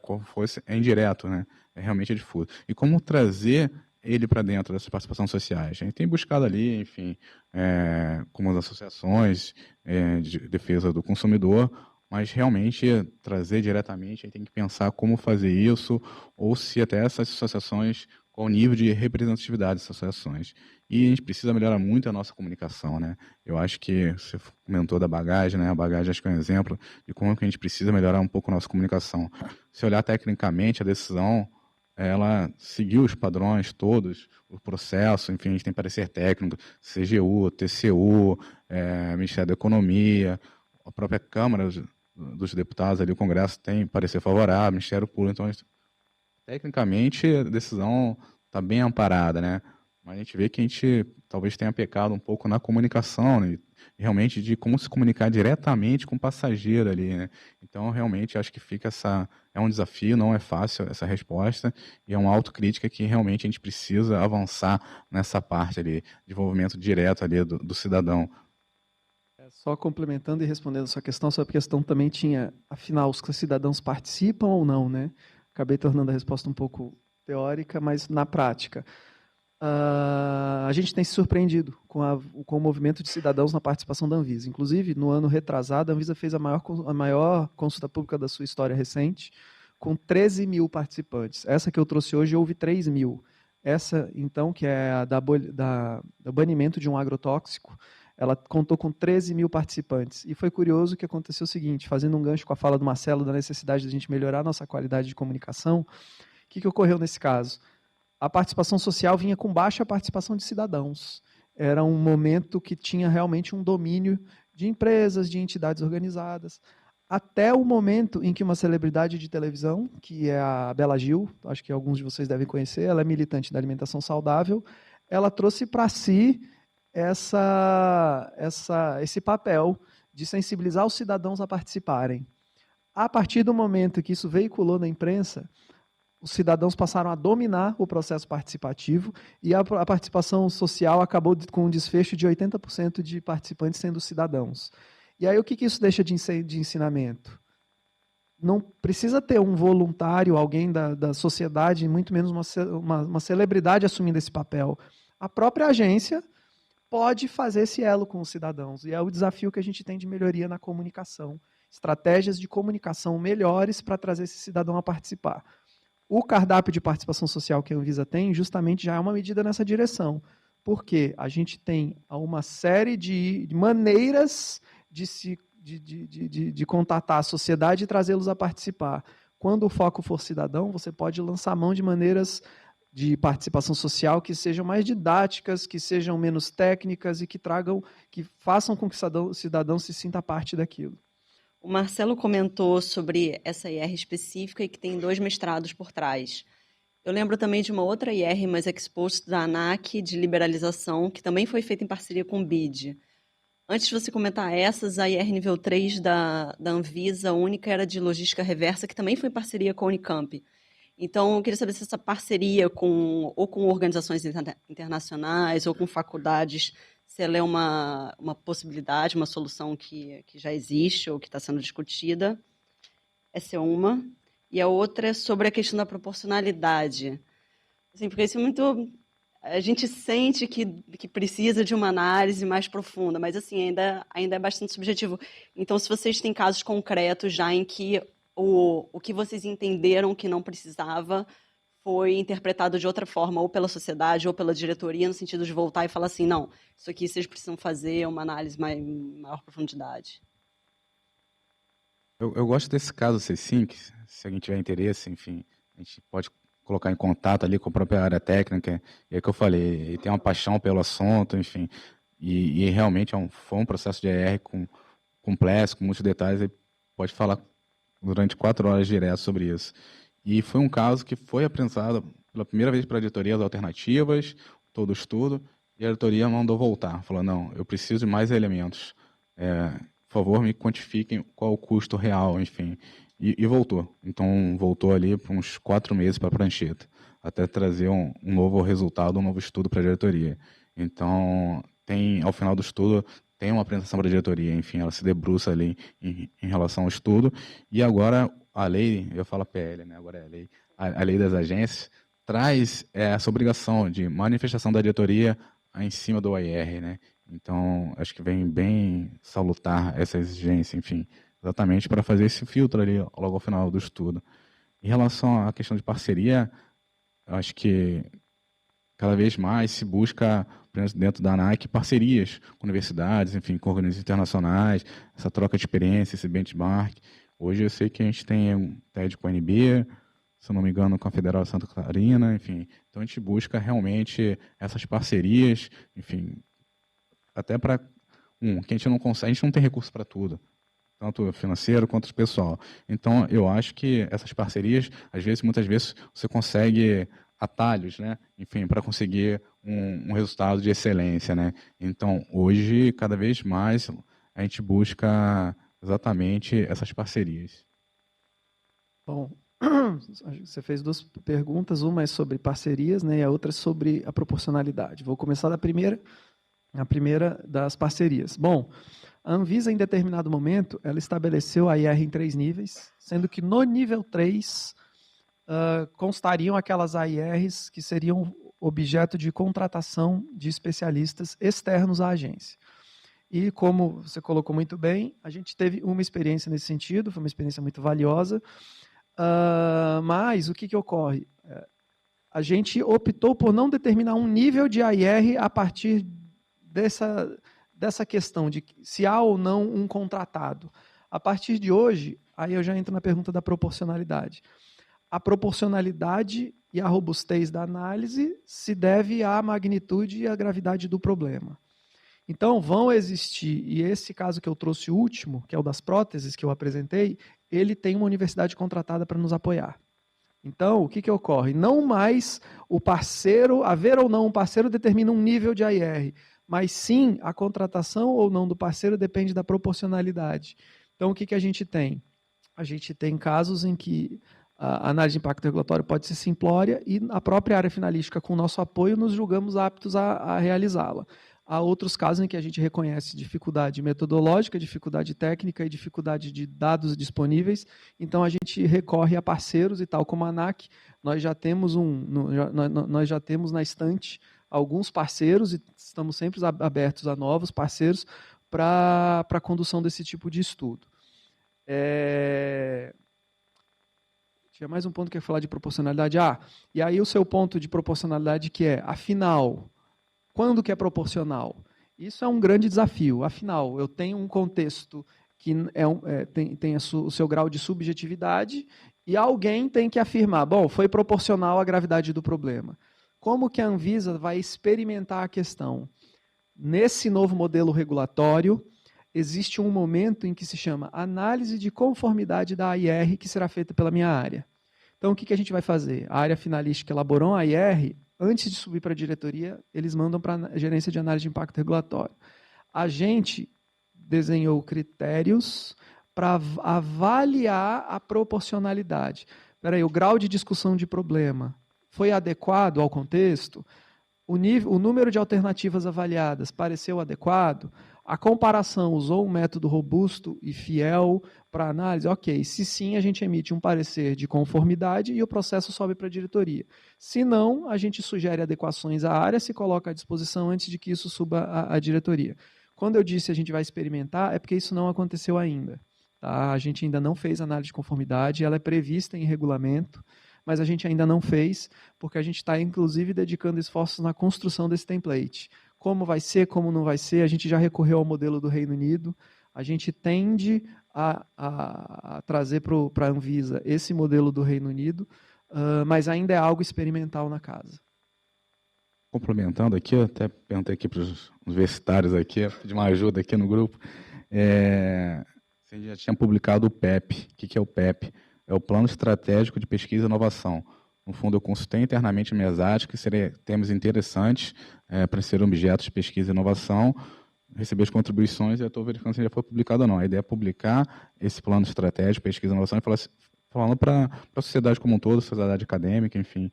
como fosse, é indireto, né? Realmente difuso. E como trazer ele para dentro dessas participações sociais? A gente tem buscado ali, enfim, como as associações de defesa do consumidor, mas realmente trazer diretamente, a gente tem que pensar como fazer isso, ou se até essas associações, qual o nível de representatividade dessas associações. E a gente precisa melhorar muito a nossa comunicação, né? Eu acho que você comentou da bagagem, né? A bagagem acho que é um exemplo de como que a gente precisa melhorar um pouco a nossa comunicação. Se olhar tecnicamente, a decisão, ela seguiu os padrões todos, o processo, enfim, a gente tem parecer técnico, CGU, TCU, Ministério da Economia, a própria Câmara dos Deputados, ali o Congresso tem parecer favorável, Ministério Público, então, tecnicamente, a decisão está bem amparada, né? Mas a gente vê que a gente talvez tenha pecado um pouco na comunicação, né? Realmente de como se comunicar diretamente com o passageiro ali, né? Então, realmente, acho que fica é um desafio, não é fácil essa resposta, e é uma autocrítica que realmente a gente precisa avançar nessa parte ali, desenvolvimento direto ali do cidadão. Só complementando e respondendo a sua questão também tinha, afinal, os cidadãos participam ou não, né? Acabei tornando a resposta um pouco teórica, mas na prática. A gente tem se surpreendido com o movimento de cidadãos na participação da Anvisa. Inclusive, no ano retrasado, a Anvisa fez a maior consulta pública da sua história recente, com 13 mil participantes. Essa que eu trouxe hoje, houve 3 mil. Essa, então, que é a do banimento de um agrotóxico, ela contou com 13 mil participantes. E foi curioso que aconteceu o seguinte, fazendo um gancho com a fala do Marcelo da necessidade de a gente melhorar a nossa qualidade de comunicação, o que ocorreu nesse caso? A participação social vinha com baixa participação de cidadãos. Era um momento que tinha realmente um domínio de empresas, de entidades organizadas, até o momento em que uma celebridade de televisão, que é a Bela Gil, acho que alguns de vocês devem conhecer, ela é militante da alimentação saudável, ela trouxe para si esse papel de sensibilizar os cidadãos a participarem. A partir do momento que isso veiculou na imprensa, os cidadãos passaram a dominar o processo participativo e a participação social acabou com um desfecho de 80% de participantes sendo cidadãos. E aí o que isso deixa de ensinamento? Não precisa ter um voluntário, alguém da sociedade, muito menos uma celebridade assumindo esse papel. A própria agência pode fazer esse elo com os cidadãos. E é o desafio que a gente tem de melhoria na comunicação. Estratégias de comunicação melhores para trazer esse cidadão a participar. O cardápio de participação social que a Anvisa tem justamente já é uma medida nessa direção, porque a gente tem uma série de maneiras de contatar a sociedade e trazê-los a participar. Quando o foco for cidadão, você pode lançar mão de maneiras de participação social que sejam mais didáticas, que sejam menos técnicas e que façam com que o cidadão se sinta parte daquilo. O Marcelo comentou sobre essa IR específica e que tem 2 mestrados por trás. Eu lembro também de uma outra IR mais ex post da ANAC de liberalização, que também foi feita em parceria com o BID. Antes de você comentar essas, a IR nível 3 da Anvisa, a única era de logística reversa, que também foi em parceria com a Unicamp. Então, eu queria saber se essa parceria ou com organizações internacionais ou com faculdades, se ela é uma possibilidade, uma solução que já existe ou que está sendo discutida. Essa é uma. E a outra é sobre a questão da proporcionalidade. Assim, porque isso é muito... A gente sente que precisa de uma análise mais profunda, mas assim, ainda é bastante subjetivo. Então, se vocês têm casos concretos já em que o que vocês entenderam que não precisava foi interpretado de outra forma, ou pela sociedade, ou pela diretoria, no sentido de voltar e falar assim, não, isso aqui vocês precisam fazer uma análise maior profundidade. Eu gosto desse caso C5, se alguém tiver interesse, enfim, a gente pode colocar em contato ali com a própria área técnica, e é que eu falei, ele tem uma paixão pelo assunto, enfim, e realmente foi um processo de ER complexo, com muitos detalhes, ele pode falar durante 4 horas direto sobre isso. E foi um caso que foi apresentado pela primeira vez para a diretoria as alternativas, todo o estudo, e a diretoria mandou voltar, falou, não, eu preciso de mais elementos, por favor, me quantifiquem qual o custo real, enfim. E voltou. Então, voltou ali por uns 4 meses para a prancheta, até trazer um novo resultado, um novo estudo para a diretoria. Então, ao final do estudo, tem uma apresentação para a diretoria, enfim, ela se debruça ali em relação ao estudo. E agora, a lei, eu falo PL, né? Agora é a lei, a lei das agências, traz essa obrigação de manifestação da diretoria em cima do AIR, né? Então, acho que vem bem salutar essa exigência, enfim, exatamente para fazer esse filtro ali logo ao final do estudo. Em relação à questão de parceria, eu acho que cada vez mais se busca, dentro da ANAC, parcerias com universidades, enfim, com organismos internacionais, essa troca de experiência, esse benchmark. Hoje eu sei que a gente tem um TED com a UNB, se eu não me engano, com a Federal de Santa Catarina, enfim. Então a gente busca realmente essas parcerias, enfim, até para que a gente não consegue, a gente não tem recurso para tudo, tanto financeiro quanto pessoal. Então, eu acho que essas parcerias, muitas vezes, você consegue atalhos, né? Enfim, para conseguir um resultado de excelência, né? Então, hoje, cada vez mais, a gente busca exatamente essas parcerias. Bom, você fez 2 perguntas, uma é sobre parcerias, né, e a outra é sobre a proporcionalidade. Vou começar da primeira, a primeira das parcerias. Bom, a Anvisa, em determinado momento, ela estabeleceu a IR em 3 níveis, sendo que no nível 3 constariam aquelas AIRs que seriam objeto de contratação de especialistas externos à agência. E como você colocou muito bem, a gente teve uma experiência nesse sentido, foi uma experiência muito valiosa, mas o que ocorre? A gente optou por não determinar um nível de AIR a partir dessa questão de se há ou não um contratado. A partir de hoje, aí eu já entro na pergunta da proporcionalidade. A proporcionalidade e a robustez da análise se deve à magnitude e à gravidade do problema. Então, vão existir, e esse caso que eu trouxe último, que é o das próteses que eu apresentei, ele tem uma universidade contratada para nos apoiar. Então, o que ocorre? Não mais o parceiro, haver ou não um parceiro determina um nível de AIR, mas sim a contratação ou não do parceiro depende da proporcionalidade. Então, o que a gente tem? A gente tem casos em que a análise de impacto regulatório pode ser simplória e a própria área finalística, com o nosso apoio, nos julgamos aptos a realizá-la. Há outros casos em que a gente reconhece dificuldade metodológica, dificuldade técnica e dificuldade de dados disponíveis, então a gente recorre a parceiros e tal como a ANAC, nós já temos na estante alguns parceiros e estamos sempre abertos a novos parceiros para a condução desse tipo de estudo. Tinha mais um ponto que eu ia falar de proporcionalidade. E aí o seu ponto de proporcionalidade que é, afinal, quando que é proporcional? Isso é um grande desafio. Afinal, eu tenho um contexto que tem o seu grau de subjetividade e alguém tem que afirmar, bom, foi proporcional à gravidade do problema. Como que a Anvisa vai experimentar a questão? Nesse novo modelo regulatório, existe um momento em que se chama análise de conformidade da AIR, que será feita pela minha área. Então, o que a gente vai fazer? A área finalística elaborou a AIR, antes de subir para a diretoria, eles mandam para a gerência de análise de impacto regulatório. A gente desenhou critérios para avaliar a proporcionalidade. Espera aí, o grau de discussão de problema foi adequado ao contexto? O número de alternativas avaliadas pareceu adequado? A comparação usou um método robusto e fiel para análise? Ok, se sim, a gente emite um parecer de conformidade e o processo sobe para a diretoria. Se não, a gente sugere adequações à área, se coloca à disposição antes de que isso suba à diretoria. Quando eu disse a gente vai experimentar, é porque isso não aconteceu ainda. Tá? A gente ainda não fez análise de conformidade, ela é prevista em regulamento, mas a gente ainda não fez, porque a gente está, inclusive, dedicando esforços na construção desse template. Como vai ser, como não vai ser, a gente já recorreu ao modelo do Reino Unido, a gente tende a trazer para a Anvisa esse modelo do Reino Unido, mas ainda é algo experimental na casa. Complementando aqui, eu até perguntei aqui para os universitários aqui, de uma ajuda aqui no grupo, você já tinha publicado o PEP. O que é o PEP? É o Plano Estratégico de Pesquisa e Inovação. No fundo, eu consultei internamente a MESAT, que seriam temas interessantes para serem objetos de pesquisa e inovação, recebi as contribuições e estou verificando se já foi publicado ou não. A ideia é publicar esse plano estratégico, pesquisa e inovação, e falando para a sociedade como um todo, sociedade acadêmica, enfim.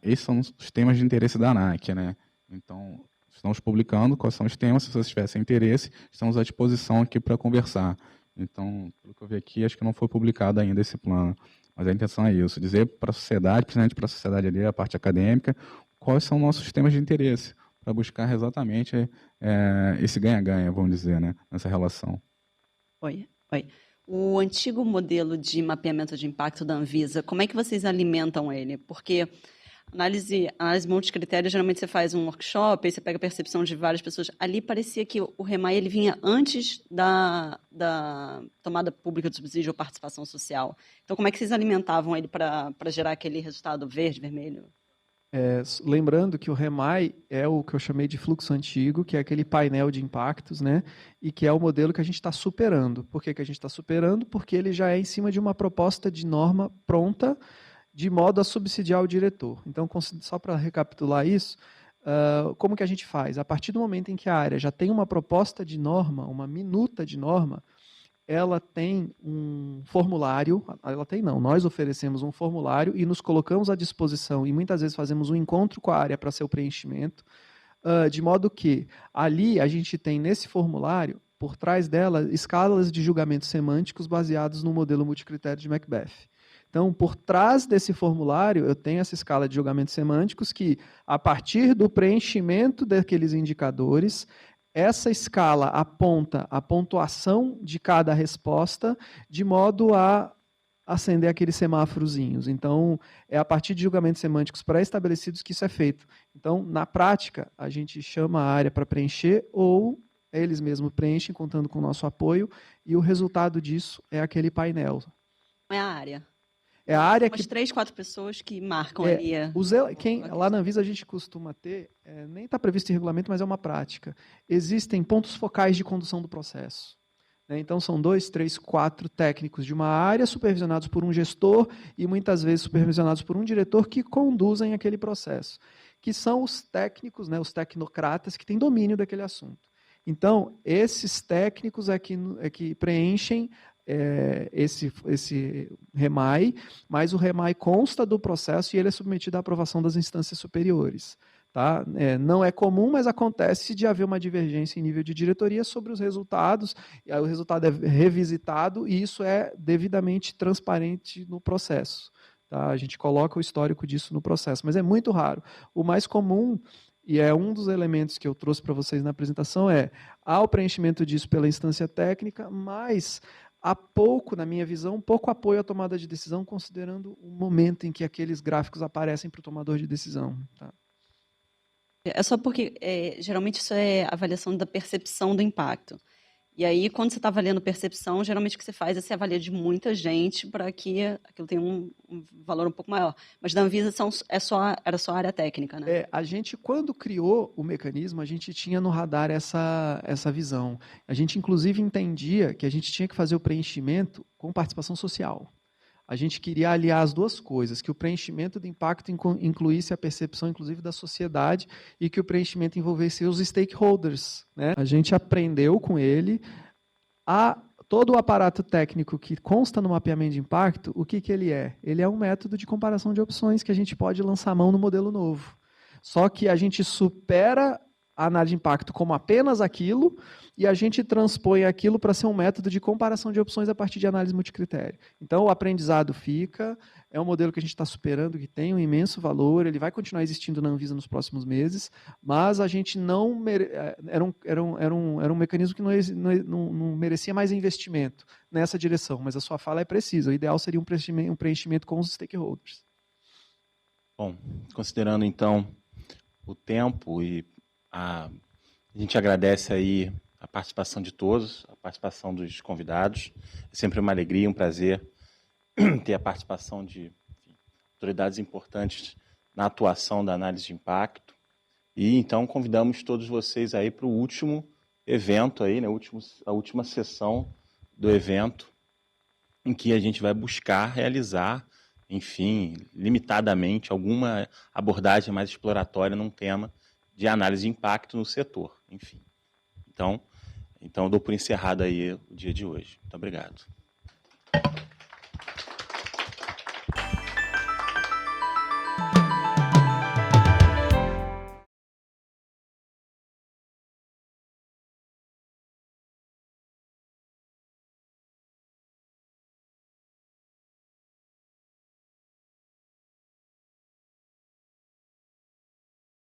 Esses são os temas de interesse da ANAC, né? Então, estamos publicando quais são os temas, se vocês tivessem interesse, estamos à disposição aqui para conversar. Então, pelo que eu vi aqui, acho que não foi publicado ainda esse plano. Mas a intenção é isso, dizer para a sociedade, principalmente para a sociedade ali, a parte acadêmica, quais são nossos temas de interesse, para buscar exatamente esse ganha-ganha, vamos dizer, né, nessa relação. Oi. O antigo modelo de mapeamento de impacto da Anvisa, como é que vocês alimentam ele? Porque análise multicritério, geralmente você faz um workshop, aí você pega a percepção de várias pessoas. Ali parecia que o REMAI ele vinha antes da tomada pública de subsídio ou participação social. Então, como é que vocês alimentavam ele para gerar aquele resultado verde, vermelho? Lembrando que o REMAI é o que eu chamei de fluxo antigo, que é aquele painel de impactos, né? E que é o modelo que a gente está superando. Por que a gente está superando? Porque ele já é em cima de uma proposta de norma pronta, de modo a subsidiar o diretor. Então, só para recapitular isso, como que a gente faz? A partir do momento em que a área já tem uma proposta de norma, uma minuta de norma, ela tem um formulário, nós oferecemos um formulário e nos colocamos à disposição e muitas vezes fazemos um encontro com a área para seu preenchimento, de modo que ali a gente tem nesse formulário, por trás dela, escalas de julgamentos semânticos baseados no modelo multicritério de Macbeth. Então, por trás desse formulário, eu tenho essa escala de julgamentos semânticos que, a partir do preenchimento daqueles indicadores, essa escala aponta a pontuação de cada resposta de modo a acender aqueles semáforozinhos. Então, é a partir de julgamentos semânticos pré-estabelecidos que isso é feito. Então, na prática, a gente chama a área para preencher ou eles mesmos preenchem, contando com o nosso apoio, e o resultado disso é aquele painel. É a área. É a área que... As 3, 4 pessoas que marcam ali. Lá na Anvisa a gente costuma ter, nem está previsto em regulamento, mas é uma prática. Existem pontos focais de condução do processo. Então, são 2, 3, 4 técnicos de uma área, supervisionados por um gestor e muitas vezes supervisionados por um diretor que conduzem aquele processo, que são os técnicos, os tecnocratas que têm domínio daquele assunto. Então, esses técnicos é que preenchem esse REMAI, mas o REMAI consta do processo e ele é submetido à aprovação das instâncias superiores. Tá? Não é comum, mas acontece de haver uma divergência em nível de diretoria sobre os resultados, e aí o resultado é revisitado e isso é devidamente transparente no processo. Tá? A gente coloca o histórico disso no processo, mas é muito raro. O mais comum, e é um dos elementos que eu trouxe para vocês na apresentação, há o preenchimento disso pela instância técnica, mas há pouco, na minha visão, pouco apoio à tomada de decisão, considerando o momento em que aqueles gráficos aparecem para o tomador de decisão. Tá? É só porque, geralmente, isso é avaliação da percepção do impacto. E aí, quando você está avaliando percepção, geralmente o que você faz é você avalia de muita gente para que aquilo tenha um valor um pouco maior. Mas da Anvisa era só área técnica, né? A gente, quando criou o mecanismo, a gente tinha no radar essa visão. A gente, inclusive, entendia que a gente tinha que fazer o preenchimento com participação social. A gente queria aliar as duas coisas, que o preenchimento do impacto incluísse a percepção, inclusive, da sociedade e que o preenchimento envolvesse os stakeholders. Né? A gente aprendeu com ele Todo o aparato técnico que consta no mapeamento de impacto, o que ele é? Ele é um método de comparação de opções que a gente pode lançar a mão no modelo novo. Só que a gente supera a análise de impacto como apenas aquilo e a gente transpõe aquilo para ser um método de comparação de opções a partir de análise multicritério. Então, o aprendizado fica, é um modelo que a gente está superando, que tem um imenso valor, ele vai continuar existindo na Anvisa nos próximos meses, mas a gente não... Era um mecanismo que não merecia mais investimento nessa direção, mas a sua fala é precisa. O ideal seria um preenchimento com os stakeholders. Bom, considerando, então, o tempo e a gente agradece aí a participação de todos, a participação dos convidados. É sempre uma alegria, um prazer ter a participação de autoridades importantes na atuação da análise de impacto. E então convidamos todos vocês aí para o último evento aí, né, a última sessão do evento, em que a gente vai buscar realizar, enfim, limitadamente, alguma abordagem mais exploratória num tema de análise de impacto no setor, enfim. Então eu dou por encerrado aí o dia de hoje. Muito obrigado.